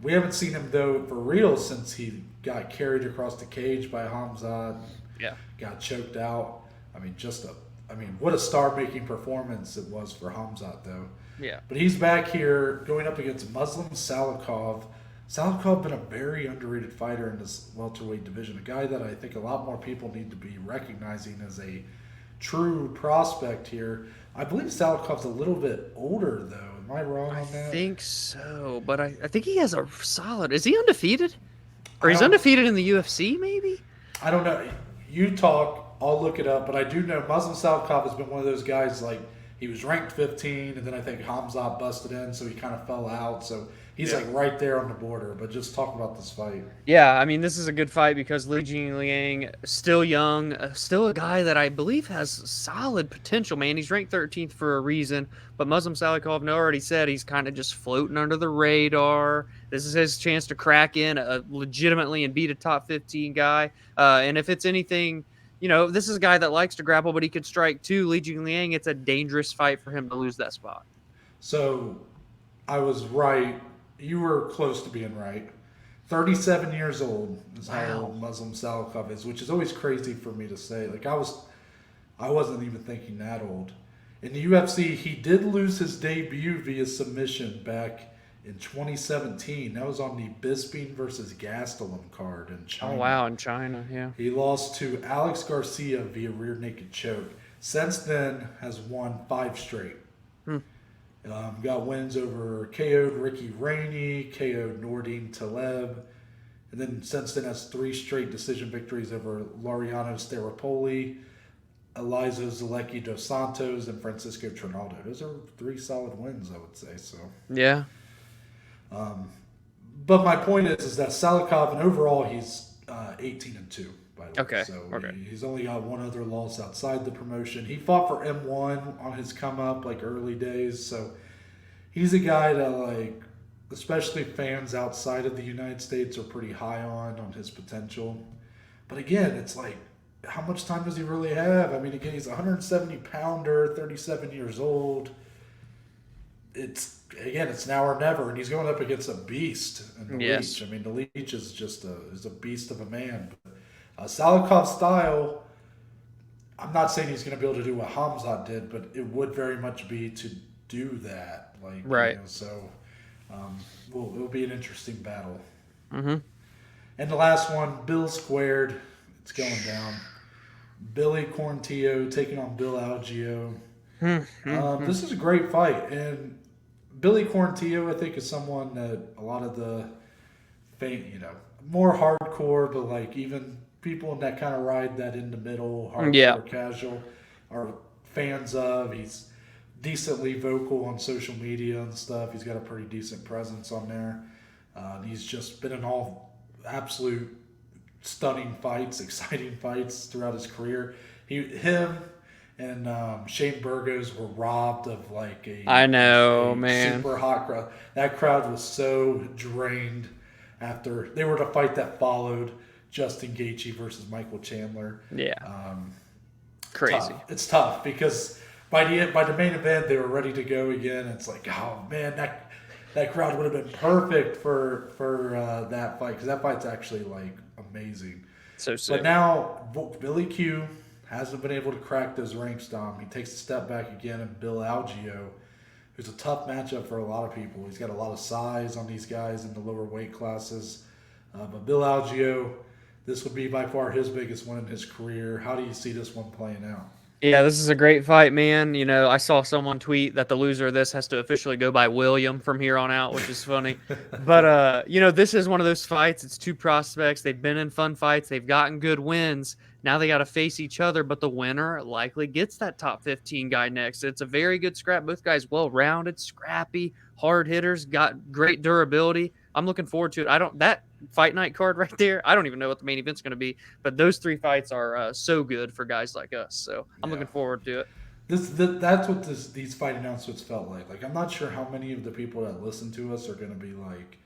We haven't seen him, though, for real since he got carried across the cage by Hamzat. Yeah. Got choked out. I mean, what a star-making performance it was for Hamzat, though. Yeah. But he's back here going up against Muslim Salikhov. Salikhov been a very underrated fighter in this welterweight division. A guy that I think a lot more people need to be recognizing as a true prospect here. I believe Salikhov's a little bit older, though. Am I wrong on that? I think so, but I think he has a solid. Is he undefeated? Or he's undefeated in the UFC, maybe? I don't know. You talk. I'll look it up. But I do know Muslim Salikhov has been one of those guys, like, he was ranked 15, and then I think Hamzat busted in, so he kind of fell out. So he's like right there on the border. But just talk about this fight. Yeah, I mean, this is a good fight because Li Jingliang, still young, still a guy that I believe has solid potential, man. He's ranked 13th for a reason, but Muslim Salikhov already said he's kind of just floating under the radar. This is his chance to crack in legitimately and beat a top 15 guy. And if it's anything, this is a guy that likes to grapple, but he could strike too. Li Jingliang, it's a dangerous fight for him to lose that spot. So I was right. You were close to being right. 37 years old is how old Muslim Salikhov is, which is always crazy for me to say. Like I wasn't even thinking that old. In the UFC, he did lose his debut via submission back in 2017. That was on the Bisping versus Gastelum card in China. Oh wow, in China, yeah. He lost to Alex Garcia via rear naked choke. Since then, has won 5 straight. Got wins over KO'd Ricky Rainey, KO'd Nordine Taleb, and then since then has 3 straight decision victories over Laureano Staropoli, Elizo Zaleski dos Santos, and Francisco Trinaldo. Those are 3 solid wins, I would say. So Yeah. But my point is that Salikhov, and overall he's 18-2. By the way. Okay. So Okay. he's only got 1 other loss outside the promotion. He fought for M1 on his come up, like early days. So he's a guy that, like, especially fans outside of the United States are pretty high on his potential. But again, it's like, how much time does he really have? I mean, again, he's a 170-pounder, 37 years old. It's now or never, and he's going up against a beast in the Leech. I mean, the Leech is just a beast of a man. But, Salikhov's style, I'm not saying he's going to be able to do what Hamzat did, but it would very much be to do that. Like, right. So it'll be an interesting battle. Mm-hmm. And the last one, Bill Squared. It's going down. Billy Quarantillo taking on Bill Algeo. This is a great fight. And Billy Quarantillo, I think, is someone that a lot of the more hardcore, but like even people that kind of ride that in the middle, hardcore casual, are fans of. He's decently vocal on social media and stuff. He's got a pretty decent presence on there. He's just been in all absolute stunning fights, exciting fights throughout his career. Him and Shane Burgos were robbed of like a super hot crowd. That crowd was so drained after they were to fight that followed Justin Gaethje versus Michael Chandler. Yeah, crazy. Tough. It's tough because by the main event they were ready to go again. It's like, oh man, that crowd would have been perfect for that fight, because that fight's actually like amazing. So sick. But now Billy Q hasn't been able to crack those ranks, Dom. He takes a step back again, and Bill Algeo, who's a tough matchup for a lot of people. He's got a lot of size on these guys in the lower weight classes. But Bill Algeo, this would be by far his biggest win in his career. How do you see this one playing out? Yeah, this is a great fight, man. I saw someone tweet that the loser of this has to officially go by William from here on out, which is funny. But, this is one of those fights. It's 2 prospects. They've been in fun fights. They've gotten good wins. Now they got to face each other, but the winner likely gets that top 15 guy next. It's a very good scrap. Both guys well-rounded, scrappy, hard hitters, got great durability. I'm looking forward to it. That fight night card right there, I don't even know what the main event's going to be, but those 3 fights are so good for guys like us. So I'm looking forward to it. That's what these fight announcements felt like. Like, I'm not sure how many of the people that listen to us are going to be like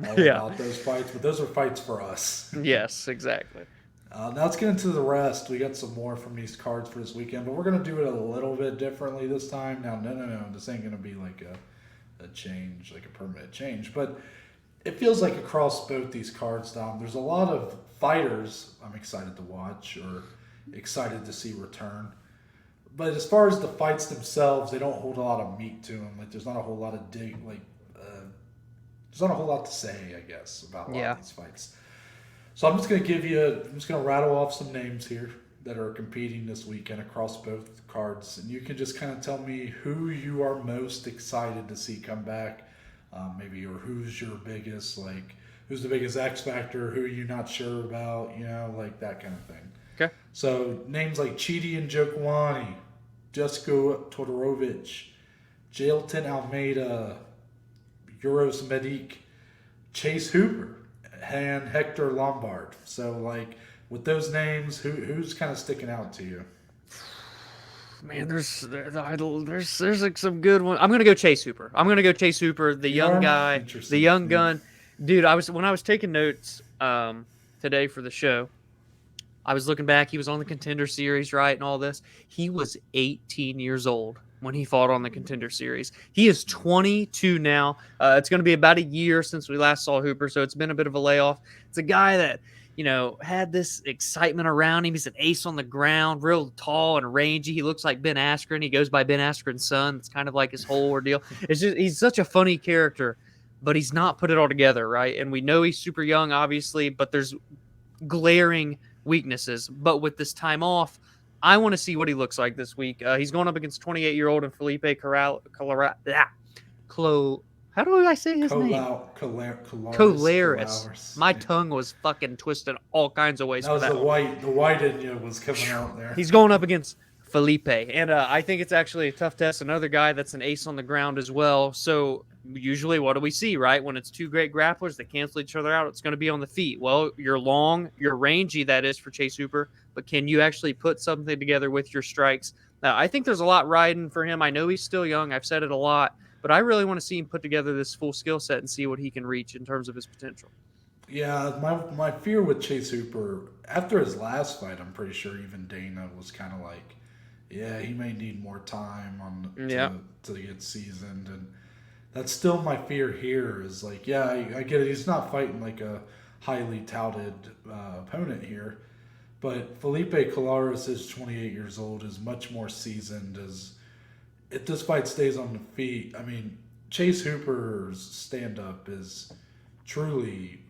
all about those fights, but those are fights for us. Yes, exactly. Now let's get into the rest. We got some more from these cards for this weekend, but we're going to do it a little bit differently this time. Now, no. This ain't going to be like a change, like a permanent change. But it feels like across both these cards, Dom, there's a lot of fighters I'm excited to watch or excited to see return. But as far as the fights themselves, they don't hold a lot of meat to them. Like, there's not a whole lot of there's not a whole lot to say, I guess, about a lot of these fights. So I'm just going to rattle off some names here that are competing this weekend across both cards. And you can just kind of tell me who you are most excited to see come back, maybe, or who's your biggest, like, who's the biggest X factor, who are you not sure about, like that kind of thing. Okay. So names like Chidi and Jokwani, Dusko Todorovic, Jailton Almeida, Euros Medic, Chase Hooper, and Hector Lombard. So, like, with those names, who's kind of sticking out to you? Man, there's like some good ones. I'm gonna go Chase Hooper. The young guy, the Interesting. young Yeah. gun, dude. When I was taking notes today for the show, I was looking back. He was on the Contender Series, right, and all this. He was 18 years old when he fought on the Contender Series. He is 22 now. It's going to be about a year since we last saw Hooper, so it's been a bit of a layoff. It's a guy that, had this excitement around him. He's an ace on the ground, real tall and rangy. He looks like Ben Askren. He goes by Ben Askren's son. It's kind of like his whole ordeal. It's just he's such a funny character, but he's not put it all together, right? And we know he's super young, obviously, but there's glaring weaknesses. But with this time off, I want to see what he looks like this week. He's going up against 28-year-old and Felipe how do I say his name? Colares. My tongue was fucking twisted all kinds of ways. That was the white in you was coming out there. He's going up against Felipe, and I think it's actually a tough test. Another guy that's an ace on the ground as well. So usually, what do we see, right? When it's two great grapplers that cancel each other out, it's going to be on the feet. Well, you're long, you're rangy, that is for Chase Hooper, but can you actually put something together with your strikes? I think there's a lot riding for him. I know he's still young. I've said it a lot, but I really want to see him put together this full skill set and see what he can reach in terms of his potential. Yeah, my fear with Chase Hooper, after his last fight, I'm pretty sure even Dana was kind of like, yeah, he may need more time to get seasoned, and that's still my fear here. Is like, yeah, I get it. He's not fighting like a highly touted opponent here, but Felipe Colares is 28 years old, is much more seasoned. If this fight stays on the feet, I mean, Chase Hooper's stand-up is truly,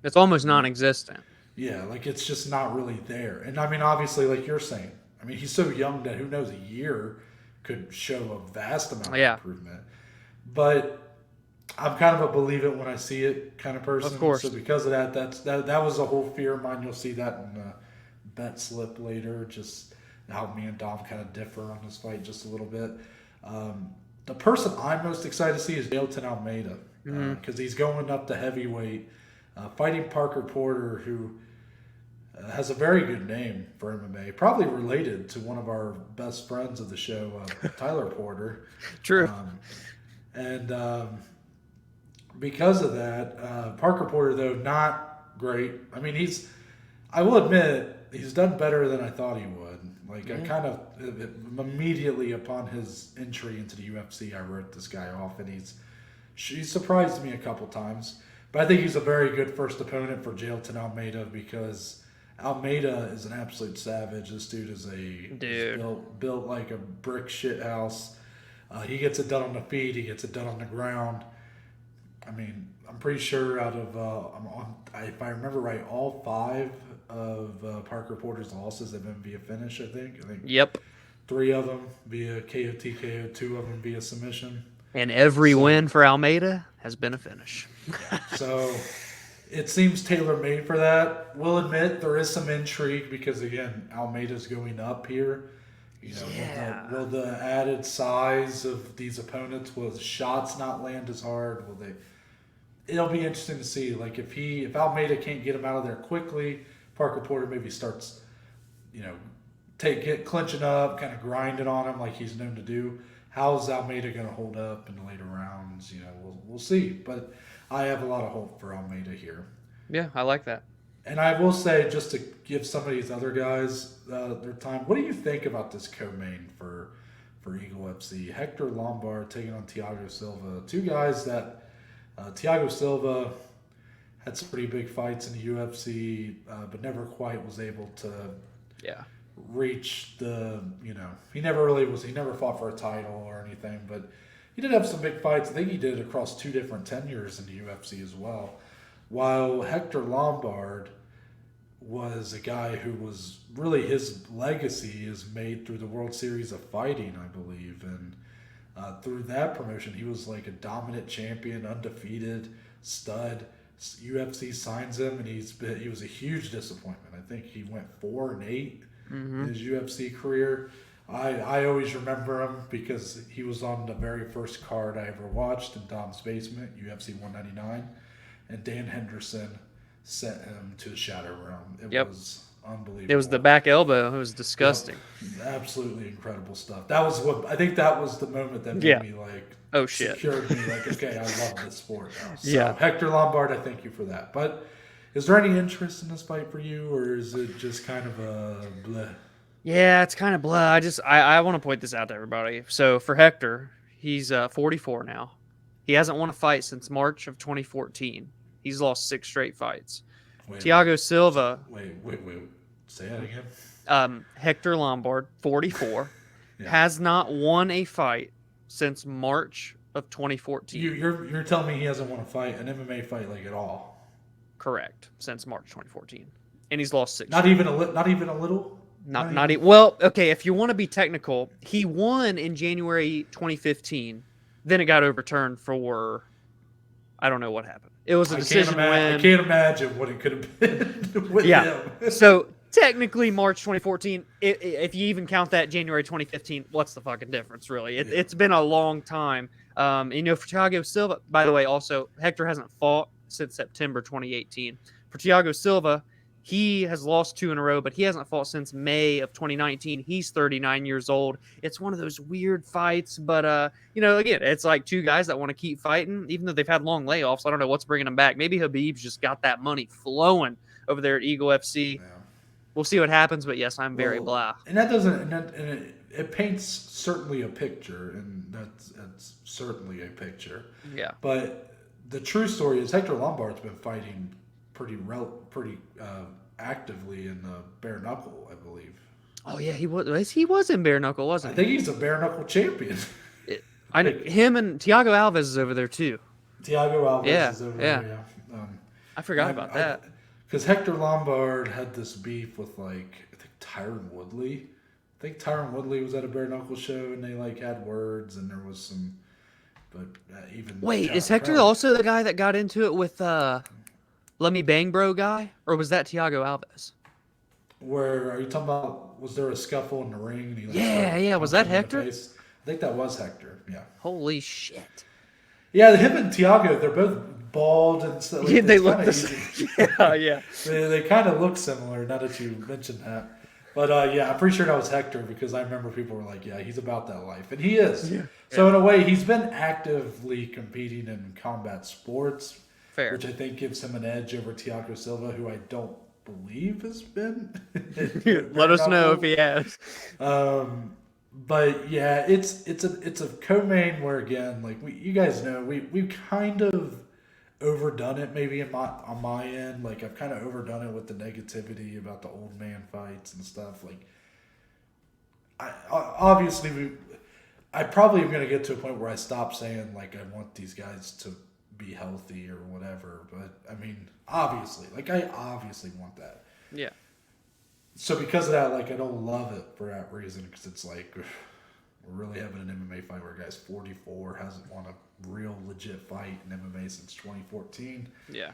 it's almost non-existent. Yeah, like it's just not really there. And I mean, obviously, like you're saying, he's so young that who knows, a year could show a vast amount of improvement. But I'm kind of a believe it when I see it kind of person. Of course. So because of that, that was a whole fear of mine. You'll see that in the bet slip later, just how me and Dom kind of differ on this fight just a little bit. The person I'm most excited to see is Jailton Almeida, because he's going up to heavyweight, fighting Parker Porter, who has a very good name for MMA, probably related to one of our best friends of the show, Tyler Porter. True. Because of that, Parker Porter, though, not great. I will admit, he's done better than I thought he would. Like, I kind of, immediately upon his entry into the UFC, I wrote this guy off, and he's surprised me a couple times. But I think he's a very good first opponent for Jailton Almeida, because Almeida is an absolute savage. This dude is built like a brick shit house. He gets it done on the feet. He gets it done on the ground. I'm pretty sure out of, if I remember right, all 5 of Parker Porter's losses have been via finish, I think. Yep. 3 of them via KO, TKO, 2 of them via submission. And every win for Almeida has been a finish. So it seems tailor-made for that. We'll admit there is some intrigue because, again, Almeida's going up here. Will the added size of these opponents, will the shots not land as hard? It'll be interesting to see. Like, if Almeida can't get him out of there quickly, Parker Porter maybe starts, clinching up, kind of grinding on him like he's known to do. How's Almeida going to hold up in the later rounds? We'll see. But I have a lot of hope for Almeida here. Yeah, I like that. And I will say, just to give some of these other guys their time, what do you think about this co-main for Eagle FC? Hector Lombard taking on Thiago Silva. 2 guys that Thiago Silva had some pretty big fights in the UFC, but never quite was able to reach the, he never fought for a title or anything, but he did have some big fights. I think he did across 2 different tenures in the UFC as well. While Hector Lombard was a guy who was really, his legacy is made through the World Series of Fighting, I believe. And through that promotion, he was like a dominant champion, undefeated, stud. UFC signs him, and he was a huge disappointment. I think he went 4-8 in his UFC career. I always remember him because he was on the very first card I ever watched in Dom's basement, UFC 199, and Dan Henderson sent him to the Shadow Realm. It Yep. was unbelievable. It was the back elbow. It was disgusting. Yep. Absolutely incredible stuff. That was what I think. That was the moment that made me like, oh shit, secured me. Like, okay, I love this sport now. So, Yeah. Hector Lombard, I thank you for that. But is there any interest in this fight for you, or is it just kind of a bleh? Yeah, it's kind of blah. I want to point this out to everybody. So for Hector, he's 44 now. He hasn't won a fight since March of 2014. He's lost 6 straight fights. Thiago Silva. Wait. Say that again. Hector Lombard, 44, has not won a fight since March of 2014. You're telling me he hasn't won a fight, an MMA fight, like at all? Correct, since March 2014, and he's lost 6. Not even a little. Not even. Well, okay. If you want to be technical, he won in January 2015. Then it got overturned for, I don't know what happened. It was a decision win. I can't imagine what it could have been with him. So technically, March 2014. If you even count that January 2015, what's the fucking difference, really? It's been a long time. For Thiago Silva, by the way, also Hector hasn't fought since September 2018. For Thiago Silva, he has lost 2 in a row, but he hasn't fought since May of 2019. He's 39 years old. It's one of those weird fights, but again, it's like 2 guys that want to keep fighting, even though they've had long layoffs. I don't know what's bringing them back. Maybe Habib's just got that money flowing over there at Eagle FC. Yeah. We'll see what happens, but yes, I'm very blah. And that doesn't, it paints certainly a picture, and that's certainly a picture. Yeah. But the true story is Hector Lombard's been fighting pretty actively in the bare knuckle, I believe. Oh yeah, he was in bare knuckle, wasn't he? I think he's a bare knuckle champion. I know him and Thiago Alves is over there too. Thiago Alves is over there. Yeah. I forgot about that. Because Hector Lombard had this beef with I think Tyron Woodley. I think Tyron Woodley was at a bare knuckle show and they had words and there was some. But even wait, is Hector also the guy that got into it with Let Me Bang Bro guy, or was that Thiago Alves? Where are you talking about? Was there a scuffle in the ring? And he was that Hector? I think that was Hector. Yeah. Holy shit. Yeah, him and Thiago, they're both bald and stuff. Yeah, they look the same. Yeah. They kind of look similar. Now that you mentioned that, but I'm pretty sure that was Hector because I remember people were like, "Yeah, he's about that life," and he is. Yeah. So in a way, he's been actively competing in combat sports. Fair. Which I think gives him an edge over Thiago Silva, who I don't believe has been. Let us know if he has. But yeah, it's a co-main where again, you guys know, we've kind of overdone it maybe on my end. I've kind of overdone it with the negativity about the old man fights and stuff. I probably am going to get to a point where I stop saying I want these guys to be healthy or whatever, but I mean, obviously, I obviously want that. Yeah. So because of that, I don't love it for that reason, because it's we're really having an MMA fight where a guy's 44, hasn't won a real legit fight in MMA since 2014. Yeah.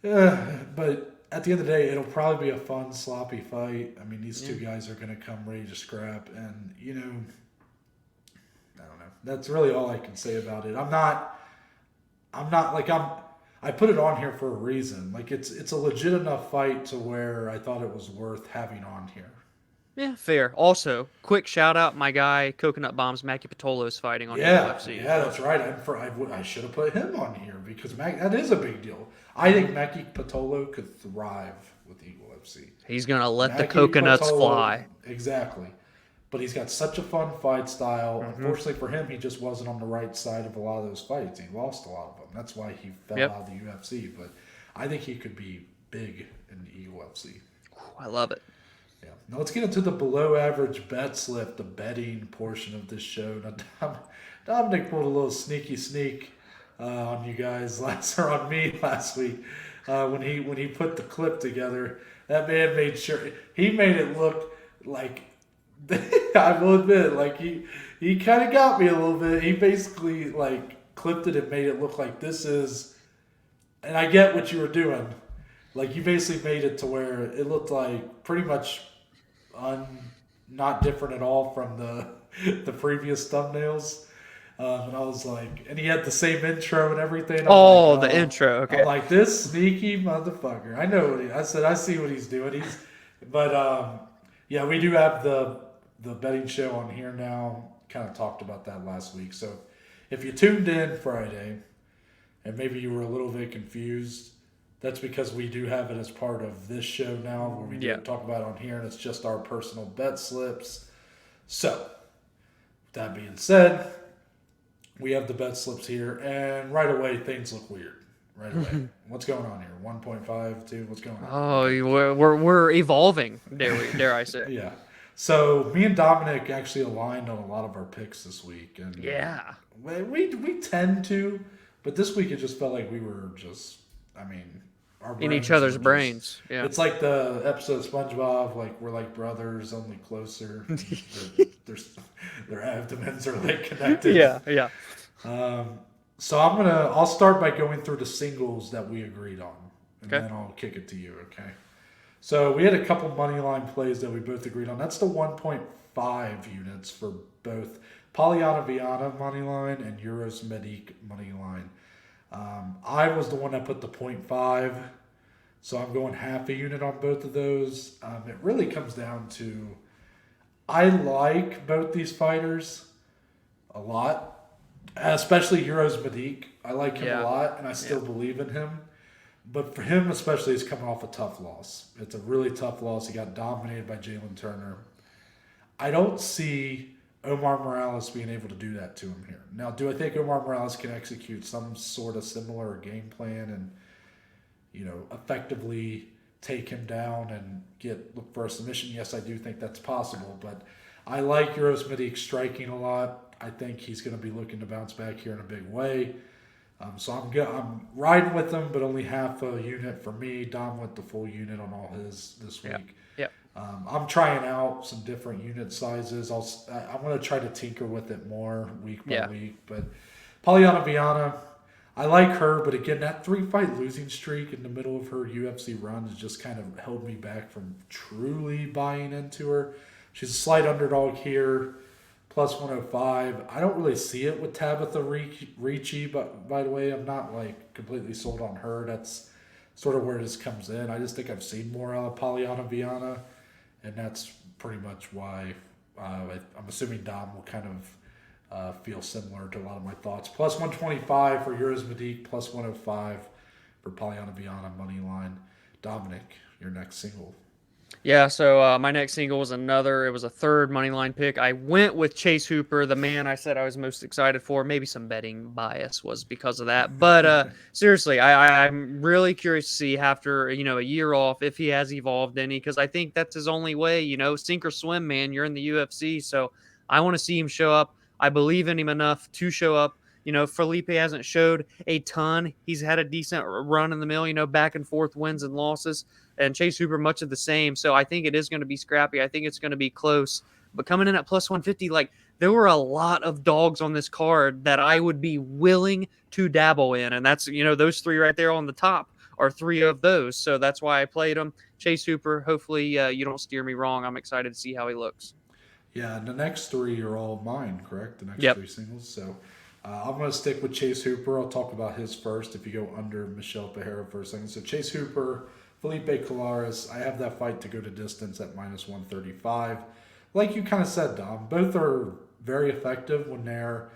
But at the end of the day, it'll probably be a fun, sloppy fight. I mean, these 2 guys are going to come ready to scrap, and I don't know. That's really all I can say about it. I put it on here for a reason. It's a legit enough fight to where I thought it was worth having on here. Yeah, fair. Also, quick shout out, my guy Coconut Bombs Mackie Patolo's fighting on UFC. Yeah, that's right. I should have put him on here because that is a big deal. I think Mackie Patolo could thrive with Eagle FC. He's gonna let the coconuts fly. Exactly. But he's got such a fun fight style. Mm-hmm. Unfortunately for him, he just wasn't on the right side of a lot of those fights. He lost a lot of them. That's why he fell out of the UFC. But I think he could be big in the UFC. I love it. Yeah. Now let's get into the below average bet slip, the betting portion of this show. Now, Dominic pulled a little sneak on you guys on me last week when he put the clip together. That man made sure he made it look like. I will admit, he kind of got me a little bit. He basically clipped it and made it look like this is, and I get what you were doing. You basically made it to where it looked like pretty much not different at all from the previous thumbnails. And I was like, and he had the same intro and everything. I'm The intro. Okay. I'm like, this sneaky motherfucker. I know what I said. I see what he's doing. Yeah, we do have the betting show on here now. Kind of talked about that last week. So if you tuned in Friday and maybe you were a little bit confused, that's because we do have it as part of this show now, where we do talk about it on here, and it's just our personal bet slips. So, with that being said, we have the bet slips here, and right away things look weird. Right away, what's going on here? 1.5, 2, what's going on? Oh, we're evolving. Dare I say? Yeah. So me and Dominic actually aligned on a lot of our picks this week, and Yeah. we tend to, but this week it just felt like we were just, I mean, our In each brains other's were just- brains. Yeah. It's like the episode of SpongeBob, like we're like brothers, only closer. Their abdomens are like connected. Yeah. So I'll start by going through the singles that we agreed on, and Okay. then I'll kick it to you. Okay. So we had a couple money line plays that we both agreed on. That's the 1.5 units for both Polyana Viana money line and Euros Medic money line. I was the one that put the 0.5, so I'm going half a unit on both of those. It really comes down to, I like both these fighters a lot, especially Euros Medic. I like him a lot, and I still believe in him. But for him especially, he's coming off a tough loss. It's a really tough loss. He got dominated by Jalin Turner. I don't see Omar Morales being able to do that to him here. Now, do I think Omar Morales can execute some sort of similar game plan and, effectively take him down and look for a submission? Yes, I do think that's possible. But I like Euros Medic striking a lot. I think he's going to be looking to bounce back here in a big way. So I'm riding with him, but only half a unit for me. Dom went the full unit on all his this week. Yeah. I'm trying out some different unit sizes. I'm going to try to tinker with it more week by week. But Polyana Viana, I like her, but again, that 3-fight losing streak in the middle of her UFC run has just kind of held me back from truly buying into her. She's a slight underdog here. Plus 105. I don't really see it with Tabitha Ricci, but by the way, I'm not like completely sold on her. That's sort of where this comes in. I just think I've seen more out of Polyana Viana, and that's pretty much why I'm assuming Dom will kind of feel similar to a lot of my thoughts. Plus 125 for Euros Medic, plus 105 for Polyana Viana money line. Dominic, your next single. Yeah, so my next single was it was a third money line pick. I went with Chase Hooper, the man I said I was most excited for. Maybe some betting bias was because of that. But seriously, I'm really curious to see after, a year off if he has evolved any, because I think that's his only way, sink or swim, man. You're in the UFC, so I want to see him show up. I believe in him enough to show up. Felipe hasn't showed a ton. He's had a decent run in the mill, back and forth wins and losses. And Chase Hooper, much of the same. So I think it is going to be scrappy. I think it's going to be close. But coming in at plus 150, there were a lot of dogs on this card that I would be willing to dabble in. And that's, those three right there on the top are three of those. So that's why I played them. Chase Hooper, hopefully you don't steer me wrong. I'm excited to see how he looks. Yeah, and the next three are all mine, correct? The next three singles. So I'm going to stick with Chase Hooper. I'll talk about his first if you go under Michel Pereira for a second. So Chase Hooper, Felipe Colares, I have that fight to go to distance at minus 135. Like you kind of said, Dom, both are very effective when they're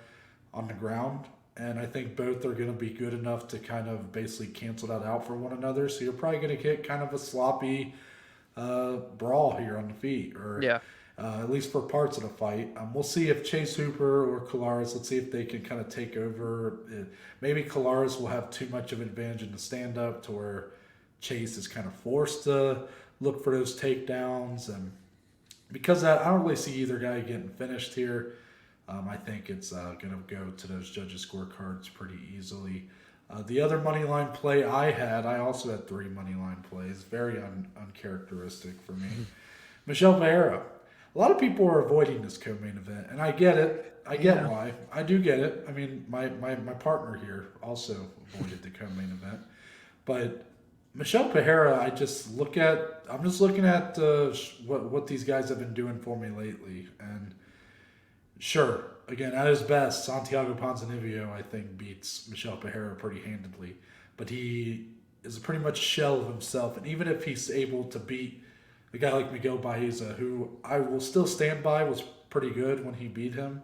on the ground. And I think both are going to be good enough to kind of basically cancel that out for one another. So you're probably going to get kind of a sloppy brawl here on the feet. At least for parts of the fight. We'll see if Chase Hooper or Colares, let's see if they can kind of take over. Maybe Colares will have too much of an advantage in the stand-up to where Chase is kind of forced to look for those takedowns. And because of that, I don't really see either guy getting finished here. I think it's going to go to those judges' scorecards pretty easily. The other money line play I also had three money line plays. Very uncharacteristic for me. Michel Pereira. A lot of people are avoiding this co-main event, and I get it. I get why. I do get it. I mean, my partner here also avoided the co-main event. But Michel Pereira, I'm just looking at what these guys have been doing for me lately, and sure, again at his best, Santiago Ponzinibbio I think beats Michel Pereira pretty handedly, but he is pretty much a shell of himself, and even if he's able to beat a guy like Miguel Baeza, who I will still stand by was pretty good when he beat him,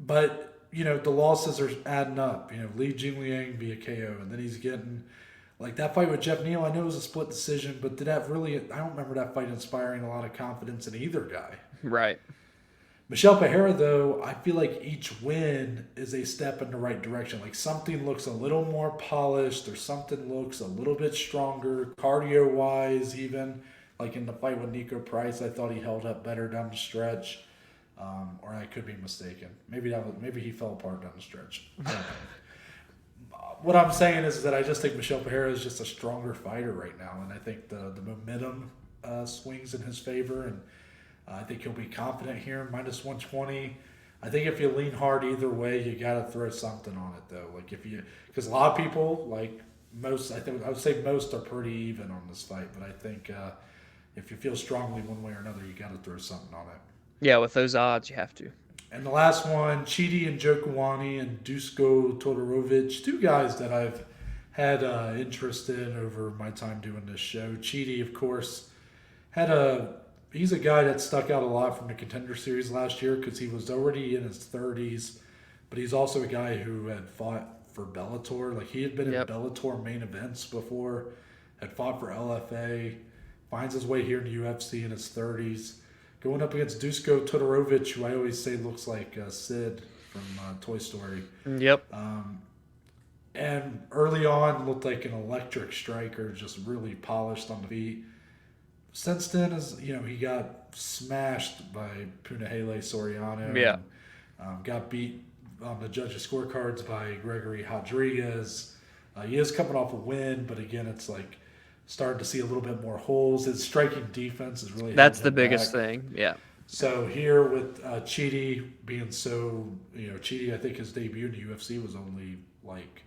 but the losses are adding up. Lee Jingliang be a KO, and then he's getting like that fight with Jeff Neal. I know it was a split decision, but did that really? I don't remember that fight inspiring a lot of confidence in either guy. Right. Michel Pereira, though, I feel like each win is a step in the right direction. Like something looks a little more polished, or something looks a little bit stronger, cardio wise, even. Like in the fight with Nico Price, I thought he held up better down the stretch. Or I could be mistaken. Maybe he fell apart down the stretch. What I'm saying is that I just think Michel Pereira is just a stronger fighter right now, and I think the momentum swings in his favor, and I think he'll be confident here, minus 120. I think if you lean hard either way, you got to throw something on it though. Like because a lot of people, like most, I would say most are pretty even on this fight, but I think if you feel strongly one way or another, you got to throw something on it. Yeah, with those odds, you have to. And the last one, Chidi and Jokuani and Dusko Todorovic, two guys that I've had interest in over my time doing this show. Chidi, of course, he's a guy that stuck out a lot from the Contender Series last year because he was already in his 30s, but he's also a guy who had fought for Bellator. Like he had been in Bellator main events before, had fought for LFA, finds his way here in the UFC in his 30s. Going up against Dusko Todorovic, who I always say looks like Sid from Toy Story. Yep. And early on looked like an electric striker, just really polished on the feet. Since then, he got smashed by Punahele Soriano. Yeah. And, got beat on the judges' scorecards by Gregory Rodriguez. He is coming off a win, but again, it's like starting to see a little bit more holes. His striking defense is really that's the biggest thing. Yeah. So here with Chidi being Chidi, I think his debut in the UFC was only like,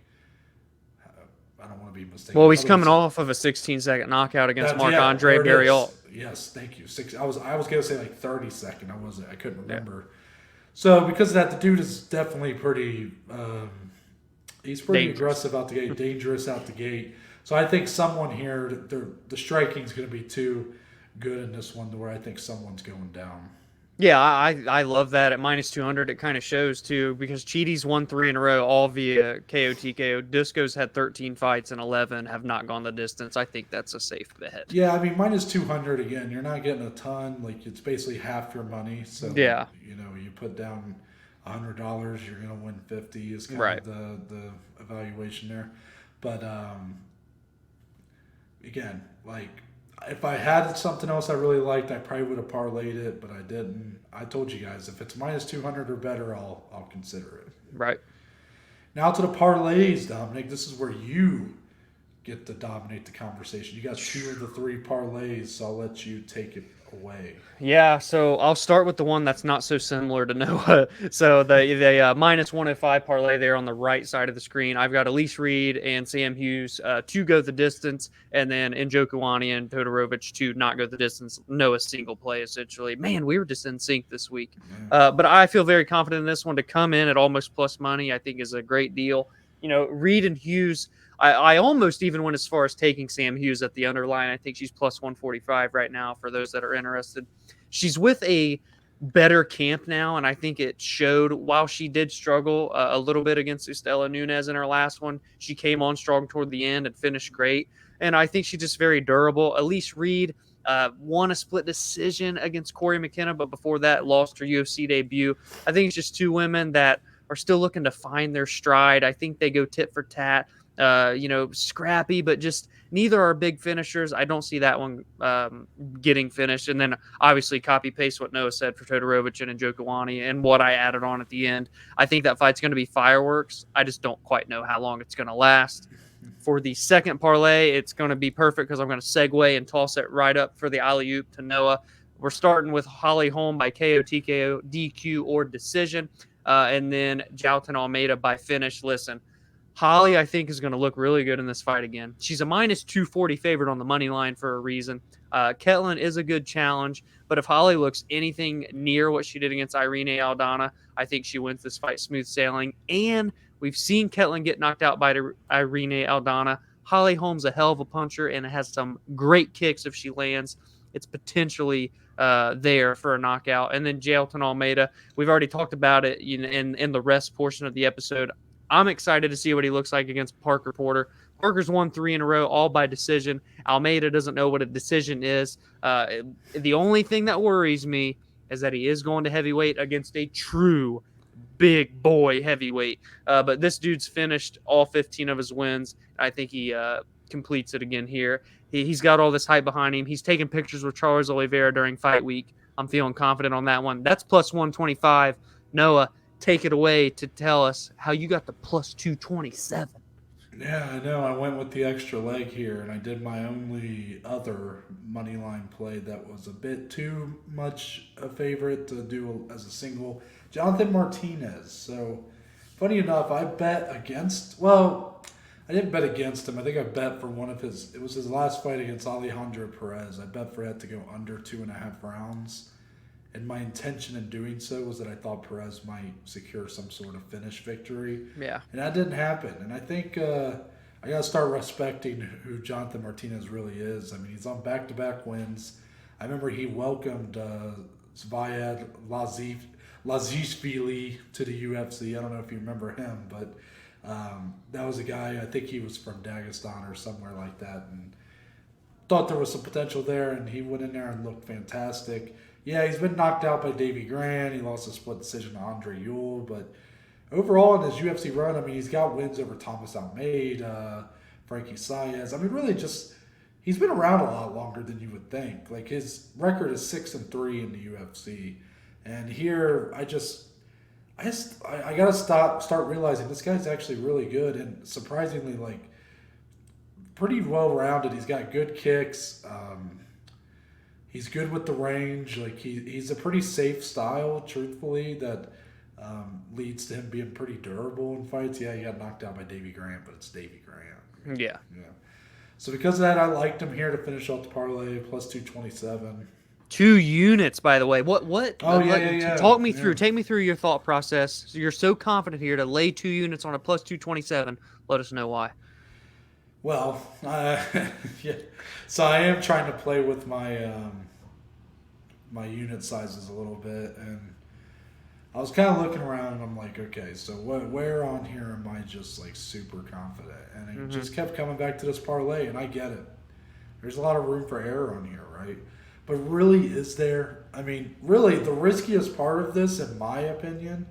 I don't want to be mistaken. Well, he's coming off of a 16-second knockout against Marc-Andre Barriault. Yes, thank you. I was going to say like 30-second. I couldn't remember. Yeah. So because of that, the dude is definitely pretty. He's pretty aggressive out the gate, dangerous out the gate. So I think someone here, the striking is going to be too good in this one to where I think someone's going down. Yeah, I love that at minus 200. It kind of shows too because Chidi's won 3 in a row, all via KO TKO. Dusko's had 13 fights and 11 have not gone the distance. I think that's a safe bet. Yeah, I mean minus 200 again. You're not getting a ton. Like it's basically half your money. So yeah, you put down $100, you're going to win 50. Is kind right. of the evaluation there, but again, like if I had something else I really liked, I probably would have parlayed it, but I didn't. I told you guys if it's minus 200 or better, I'll consider it. Right. Now to the parlays, Dominic. This is where you get to dominate the conversation. You got 2 of the 3 parlays, so I'll let you take it away. Yeah, so I'll start with the one that's not so similar to Noah. So the minus 105 parlay there on the right side of the screen. I've got Elise Reed and Sam Hughes to go the distance, and then Njokuani and Todorovic to not go the distance. Noah single play, essentially. Man, we were just in sync this week. Yeah. But I feel very confident in this one to come in at almost plus money. I think is a great deal. Reed and Hughes, I almost even went as far as taking Sam Hughes at the underline. I think she's plus 145 right now for those that are interested. She's with a better camp now, and I think it showed while she did struggle a little bit against Estela Nunez in her last one. She came on strong toward the end and finished great, and I think she's just very durable. Elise Reed won a split decision against Corey McKenna, but before that lost her UFC debut. I think it's just 2 women that are still looking to find their stride. I think they go tit for tat. Scrappy, but just neither are big finishers. I don't see that one getting finished. And then obviously copy paste what Noah said for Todorovic and Njokuani and what I added on at the end. I think that fight's going to be fireworks. I just don't quite know how long it's going to last. For the second parlay, it's going to be perfect because I'm going to segue and toss it right up for the alley-oop to Noah. We're starting with Holly Holm by KO, TKO, DQ, or decision. And then Jalin Almeida by finish. Listen, Holly, I think, is going to look really good in this fight again. She's a minus 240 favorite on the money line for a reason. Ketlen is a good challenge, but if Holly looks anything near what she did against Irene Aldana, I think she wins this fight smooth sailing. And we've seen Ketlen get knocked out by Irene Aldana. Holly Holm's a hell of a puncher and has some great kicks if she lands. It's potentially there for a knockout. And then Jalin Almeida, we've already talked about it in the rest portion of the episode. I'm excited to see what he looks like against Parker Porter. Parker's won 3 in a row, all by decision. Almeida doesn't know what a decision is. The only thing that worries me is that he is going to heavyweight against a true big boy heavyweight. But this dude's finished all 15 of his wins. I think he completes it again here. He's got all this hype behind him. He's taking pictures with Charles Oliveira during fight week. I'm feeling confident on that one. That's plus 125. Noah, take it away to tell us how you got the plus 227. Yeah, I know. I went with the extra leg here, and I did my only other money line play that was a bit too much a favorite to do as a single. Jonathan Martinez. So, funny enough, I bet against. Well, I didn't bet against him. I think I bet for one of his. It was his last fight against Alejandro Perez. I bet for it to go under 2.5 rounds. And my intention in doing so was that I thought Perez might secure some sort of finish victory. Yeah. And that didn't happen. And I think I got to start respecting who Jonathan Martinez really is. I mean, he's on back-to-back wins. I remember he welcomed Zviad Lazishvili to the UFC. I don't know if you remember him, but that was a guy, I think he was from Dagestan or somewhere like that. And thought there was some potential there, and he went in there and looked fantastic. Yeah, he's been knocked out by Davy Grant. He lost a split decision to Andre Ewell. But overall, in his UFC run, I mean, he's got wins over Thomas Almeida, Frankie Saez. I mean, really just, he's been around a lot longer than you would think. Like, his record is 6-3 in the UFC. And here, I got to start realizing this guy's actually really good and surprisingly, like, pretty well-rounded. He's got good kicks. He's good with the range. Like he's a pretty safe style, truthfully, that leads to him being pretty durable in fights. Yeah, he got knocked out by Davy Grant, but it's Davy Grant. Yeah. So because of that, I liked him here to finish off the parlay, plus 227. 2 units, by the way. What? Oh, yeah. Talk me through. Take me through your thought process. So you're so confident here to lay 2 units on a plus 227. Let us know why. Well, yeah. So I am trying to play with my my unit sizes a little bit, and I was kind of looking around, and I'm like, okay, so where on here am I just like super confident? And it just kept coming back to this parlay, and I get it. There's a lot of room for error on here, right? But really, is there? I mean, really, the riskiest part of this, in my opinion,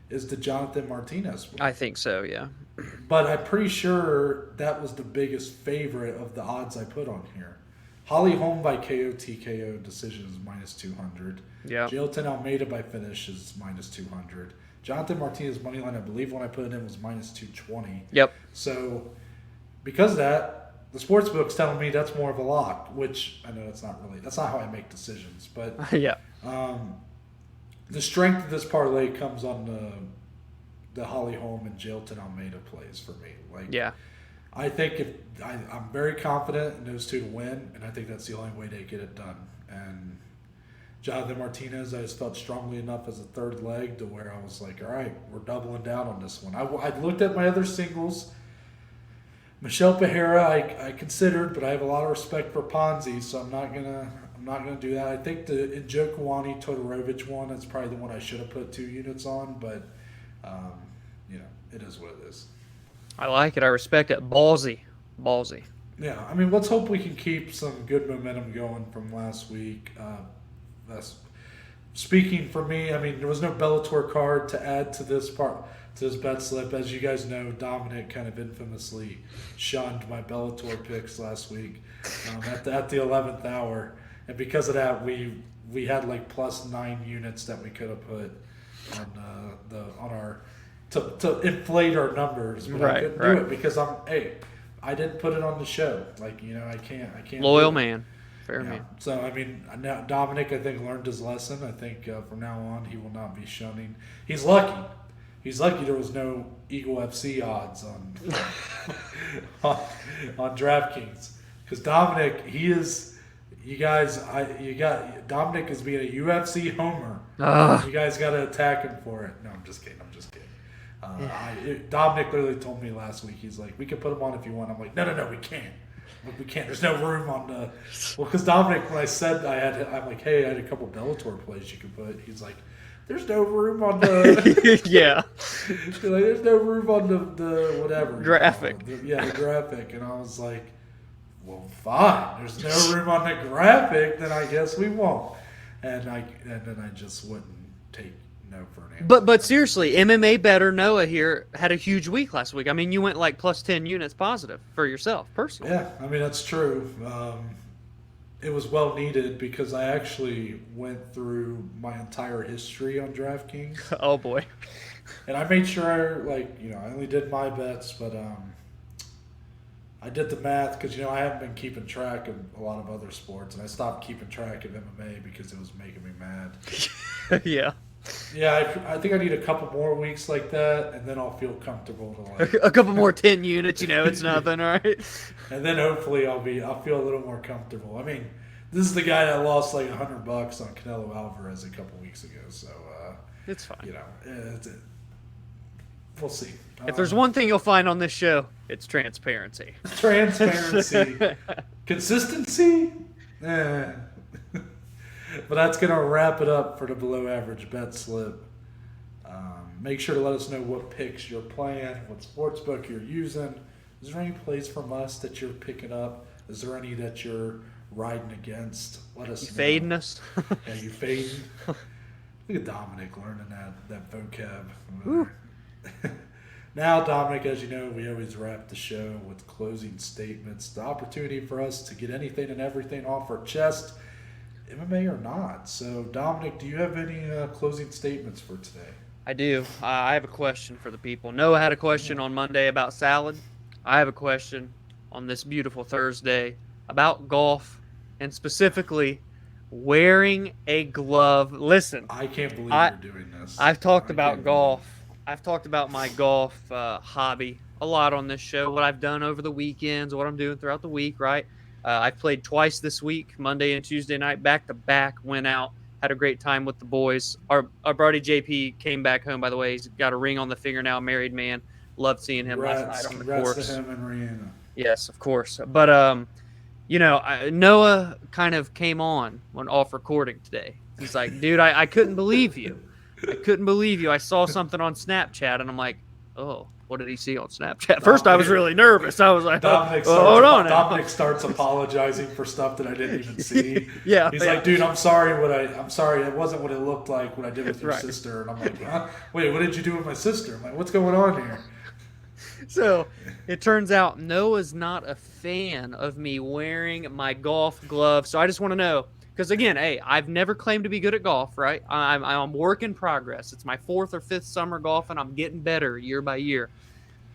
is the Jonathan Martinez one. I think so, yeah. But I'm pretty sure that was the biggest favorite of the odds I put on here. Holly Holm by KO TKO decision is minus 200. Yeah. Jalin Almeida by finish is minus 200. Jonathan Martinez moneyline, I believe when I put it in, was minus 220. Yep. So because of that, the sportsbook's telling me that's more of a lock, which I know that's not how I make decisions. But yeah. The strength of this parlay comes on the Holly Holm and Jalin Almeida plays for me. Like, yeah. I think I'm very confident in those two to win, and I think that's the only way they get it done. And Jonathan Martinez, I just felt strongly enough as a third leg to where I was like, all right, we're doubling down on this one. I looked at my other singles. Michel Pereira, I considered, but I have a lot of respect for Ponzi, so I'm not gonna do that. I think the Njokuani Todorovic one is probably the one I should have put 2 units on, but it is what it is. I like it. I respect it. Ballsy. Yeah, I mean, let's hope we can keep some good momentum going from last week. Speaking for me, I mean, there was no Bellator card to add to this bet slip. As you guys know, Dominic kind of infamously shunned my Bellator picks last week at the 11th hour, and because of that, we had like plus 9 units that we could have put on our to inflate our numbers, but I couldn't do it because I didn't put it on the show. Like, I can't. Loyal man. Fair man. So, I mean, now Dominic, I think, learned his lesson. I think from now on he will not be shunning. He's lucky He's lucky there was no Eagle FC odds on on DraftKings, because Dominic, he is. You guys, Dominic is being a UFC homer. You guys got to attack him for it. No, I'm just kidding. Dominic literally told me last week. He's like, we can put him on if you want. I'm like, no, we can't. Like, we can't. There's no room on the. Well, because Dominic, when I said I'm like, hey, I had a couple Bellator plays you could put. He's like, there's no room on the. Yeah. He's like, there's no room on the whatever graphic. The graphic, and I was like, well, fine. There's no room on the graphic, then I guess we won't. And then I just wouldn't take no for an answer. But seriously, MMA better Noah here had a huge week last week. I mean, you went like plus 10 units positive for yourself personally. Yeah, I mean that's true. It was well needed because I actually went through my entire history on DraftKings. Oh boy. And I made sure, I only did my bets, but I did the math because, I haven't been keeping track of a lot of other sports, and I stopped keeping track of MMA because it was making me mad. Yeah. Yeah, I think I need a couple more weeks like that, and then I'll feel comfortable to a couple more 10 units, it's nothing, right? And then hopefully I'll feel a little more comfortable. I mean, this is the guy that lost like $100 on Canelo Alvarez a couple weeks ago, so it's fine. We'll see. If there's one thing you'll find on this show, it's transparency. Transparency. Consistency? But that's going to wrap it up for the Below Average Bet Slip. Make sure to let us know what picks you're playing, what sportsbook you're using. Is there any plays from us that you're picking up? Is there any that you're riding against? Let us know. Fading us? Yeah, you fading. Look at Dominic learning that vocab. Now, Dominic, as you know, we always wrap the show with closing statements. The opportunity for us to get anything and everything off our chest, MMA or not. So, Dominic, do you have any closing statements for today? I do. I have a question for the people. Noah had a question on Monday about salad. I have a question on this beautiful Thursday about golf, and specifically wearing a glove. Listen, I can't believe you're doing this. I've talked about golf. I've talked about my golf hobby a lot on this show, what I've done over the weekends, what I'm doing throughout the week, right? I've played twice this week, Monday and Tuesday night, back-to-back, went out, had a great time with the boys. Our buddy JP came back home, by the way. He's got a ring on the finger now, married man. Loved seeing him last night on the course. Congrats to him and Rihanna. Yes, of course. But, Noah kind of came on when off recording today. He's like, dude, I couldn't believe you. I couldn't believe you. I saw something on Snapchat, and I'm like, oh, what did he see on Snapchat? First, I was really nervous. I was like, hold on. Dominic starts apologizing for stuff that I didn't even see. Yeah. He's like, dude, I'm sorry. I'm sorry. It wasn't what it looked like what I did with your sister. And I'm like, huh? Wait, what did you do with my sister? I'm like, what's going on here? So it turns out Noah's not a fan of me wearing my golf gloves. So I just want to know, because again, hey, I've never claimed to be good at golf, right? I'm work in progress. It's my 4th or 5th summer golf, and I'm getting better year by year.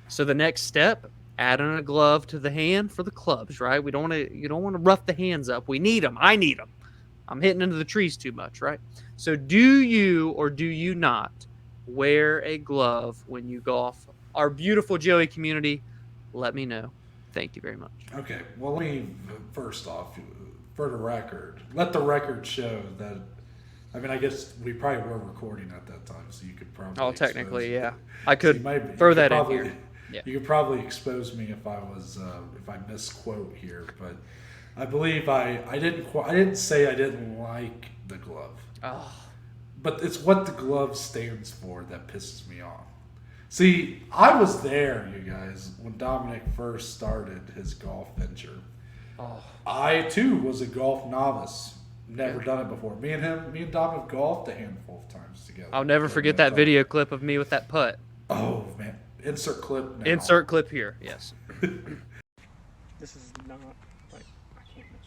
So the next step, adding a glove to the hand for the clubs, right? You don't want to rough the hands up. We need them. I need them. I'm hitting into the trees too much, right? So do you or do you not wear a glove when you golf? Our beautiful Joey community, let me know. Thank you very much. Okay. Well, let me first off, for the record, let the record show that. I mean, I guess we probably were recording at that time, so you could probably. Oh, technically, yeah. I could throw that in here. Yeah. You could probably expose me if I was if I misquote here, but I believe I didn't say I didn't like the glove. Oh. But it's what the glove stands for that pisses me off. See, I was there, you guys, when Dominic first started his golf venture. Oh. I too was a golf novice. Never done it before. Me and Dominic golfed a handful of times together. I'll never forget that video clip of me with that putt. Oh man. Insert clip now. Insert clip here, yes. This is not, like, I can't miss.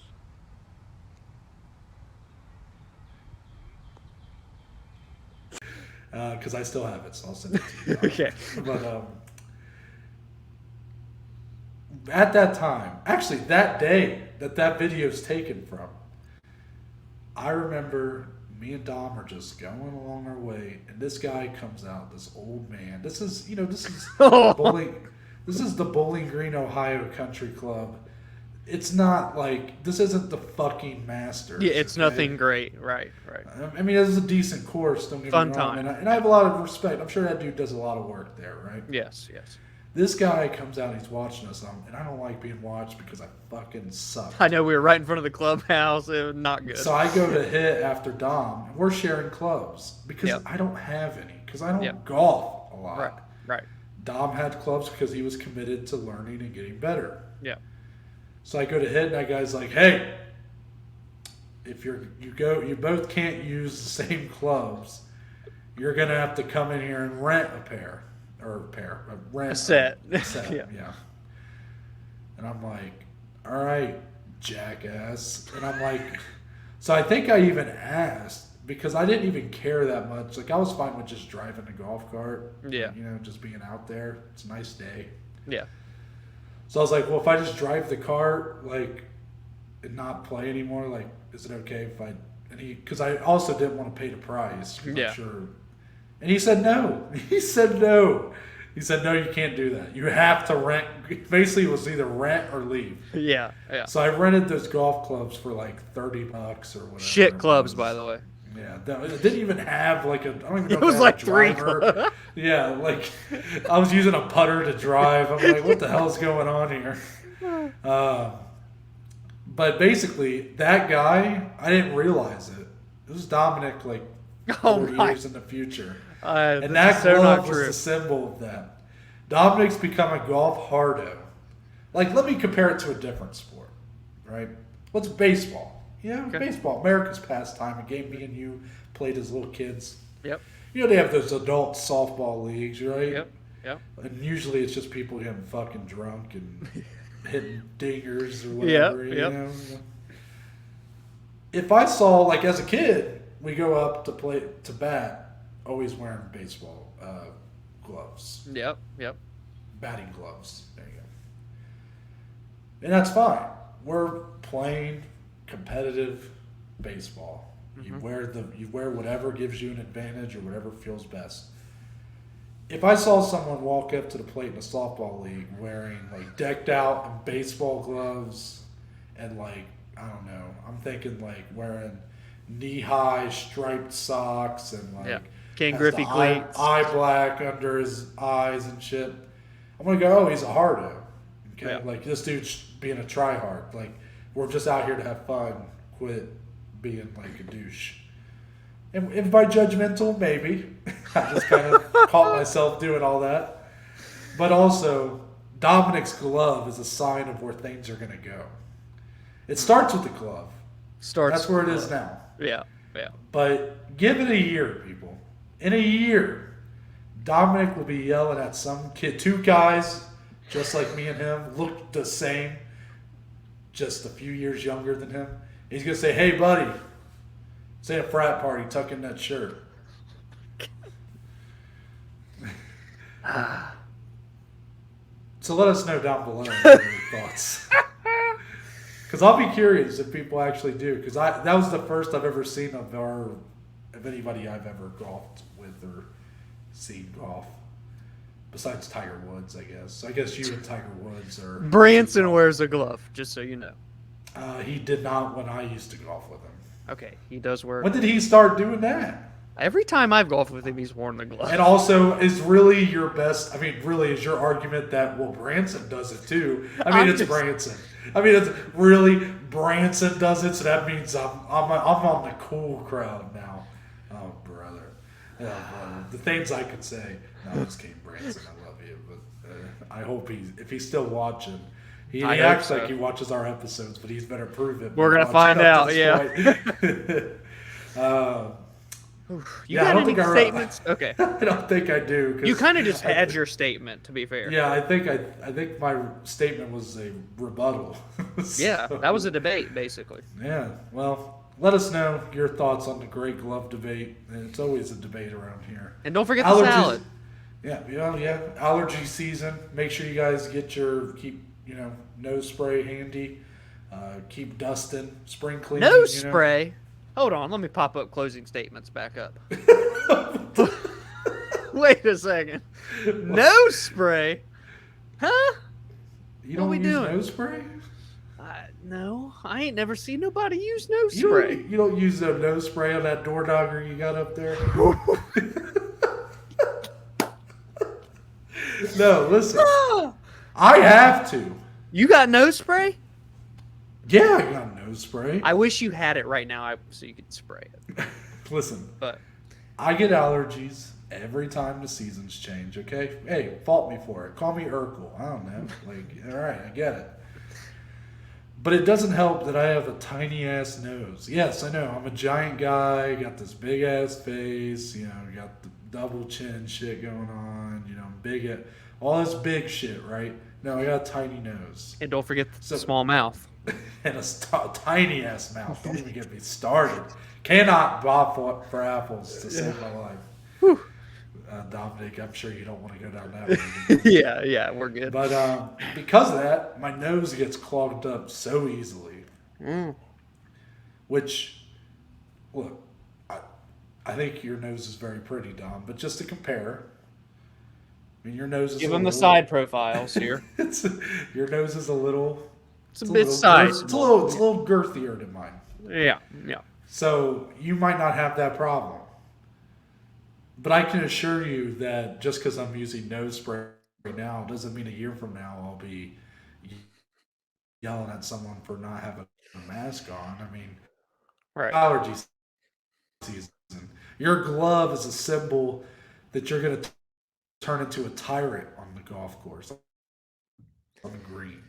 Because I still have it, so I'll send it to you. Okay. But at that time, actually that day that video's taken from, I remember me and Dom are just going along our way, and this guy comes out, this old man. This is bowling. This is the Bowling Green, Ohio Country Club. It's not like, this isn't the fucking Masters. Yeah, it's nothing great. Right. I mean, it's a decent course. Don't get me Fun wrong. time. And I have a lot of respect. I'm sure that dude does a lot of work there, right? Yes. This guy comes out and he's watching us, and I don't like being watched because I fucking suck. I know we were right in front of the clubhouse. It was not good. So I go to hit after Dom, and we're sharing clubs because I don't have any, because I don't golf a lot. Right. Dom had clubs because he was committed to learning and getting better. Yeah. So I go to hit, and that guy's like, "Hey, if you both can't use the same clubs, you're gonna have to come in here and rent a set." Yeah. And I'm like, "All right, jackass." And I'm like, so I think I even asked, because I didn't even care that much. Like, I was fine with just driving the golf cart. Yeah. Just being out there. It's a nice day. Yeah. So I was like, well, if I just drive the cart, like, and not play anymore, like, is it okay if I? And because I also didn't want to pay the price. Yeah. I'm sure. And he said no. He said no. He said, no, you can't do that. You have to rent. Basically, it was either rent or leave. Yeah. So I rented those golf clubs for like $30 or whatever. Shit clubs, by the way. Yeah, it didn't even have like a. I don't even know. It was like three. Yeah, like I was using a putter to drive. I'm like, what the hell's going on here? But basically, that guy, I didn't realize it. It was Dominic, like 4 years in the future, and that glove was the symbol of that. Dominic's become a golf hardo. Like, let me compare it to a different sport, right? What's baseball? Baseball, America's pastime, a game me and you played as little kids. Yep. They have those adult softball leagues, right? Yep. And usually it's just people getting fucking drunk and hitting dingers or whatever. Yep. If I saw, like, as a kid, we go up to bat, always wearing baseball gloves. Yep. Batting gloves. There you go. And that's fine. We're playing competitive baseball. Mm-hmm. You wear whatever gives you an advantage or whatever feels best. If I saw someone walk up to the plate in a softball league wearing like decked out in baseball gloves and like, I don't know, I'm thinking like wearing knee-high striped socks and like King Griffey cleats, eye black under his eyes and shit, I'm gonna go, oh, he's a hardo. Okay, like this dude's being a tryhard. Like, we're just out here to have fun. Quit being like a douche. And by judgmental, maybe. I just kind of caught myself doing all that. But also, Dominic's glove is a sign of where things are going to go. It starts with the glove. That's where it is now. Yeah. But give it a year, people. In a year, Dominic will be yelling at some kid. Two guys, just like me and him, look the same, just a few years younger than him. He's going to say, hey, buddy, it's a frat party, tuck in that shirt. So let us know down below your thoughts. Because I'll be curious if people actually do. Because that was the first I've ever seen of anybody I've ever golfed with or seen golf. Besides Tiger Woods, I guess. So I guess you and Tiger Woods are... Branson wears a glove, just so you know. He did not when I used to golf with him. Okay, he does wear... When did he start doing that? Every time I've golfed with him, he's worn the glove. And also, is really your best... I mean, really, is your argument that, well, Branson does it too? I mean, it's Branson. I mean, it's really... Branson does it, so that means I'm on the cool crowd now. Oh, brother. The things I could say... No, I'm just kidding, Branson. I love you. But I hope if he's still watching... He acts like he watches our episodes, but he's better prove it. We're going to find out, You got any statements? Okay. I don't think I do. You kind of just had your statement, to be fair. Yeah, I think my statement was a rebuttal. Yeah, that was a debate, basically. Yeah, well, let us know your thoughts on the Great Glove debate. And it's always a debate around here. And don't forget the salad. Yeah. Allergy season. Make sure you guys keep nose spray handy. Keep dusting, spring cleaning. Nose spray? Hold on, let me pop up closing statements back up. Wait a second. Nose spray? Huh? You What don't we use doing? nose spray? No, I ain't never seen nobody use nose You spray. don't, you don't use the nose spray on that door dogger you got up there? No, listen. I have to. You got nose spray? Yeah, I got nose spray. I wish you had it right now so you could spray it. Listen, But I get allergies every time the seasons change, okay? Hey, fault me for it. Call me Urkel. I don't know. Like, all right, I get it. But it doesn't help that I have a tiny ass nose. Yes, I know. I'm a giant guy, got this big ass face, got the double chin shit going on, I'm big at all this big shit, right? No, I got a tiny nose. and don't forget the small mouth. And a tiny ass mouth. Don't even get me started. Cannot bob for apples to save my life. Dominic, I'm sure you don't want to go down that road. Yeah, we're good. But because of that, my nose gets clogged up so easily. Which, look, I think your nose is very pretty, Dom. But just to compare, I mean, your nose is Give them the side profiles here. Your nose is a little. It's a bit sized. It's a little girthier than mine. Yeah. So you might not have that problem. But I can assure you that just because I'm using nose spray right now doesn't mean a year from now I'll be yelling at someone for not having a mask on. I mean, Right. allergy season. Your glove is a symbol that you're going to turn into a tyrant on the golf course on the green.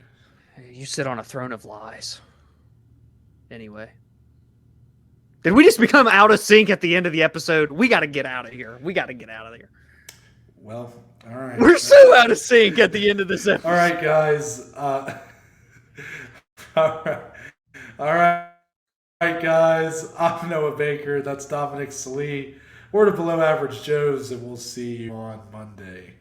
You sit on a throne of lies. Anyway. Did we just become out of sync at the end of the episode? We got to get out of here. Well, all right. We're so out of sync at the end of this episode. All right, guys. All right, guys. I'm Noah Baker. That's Dominic Salee. We're the Below Average Joes, and we'll see you on Monday.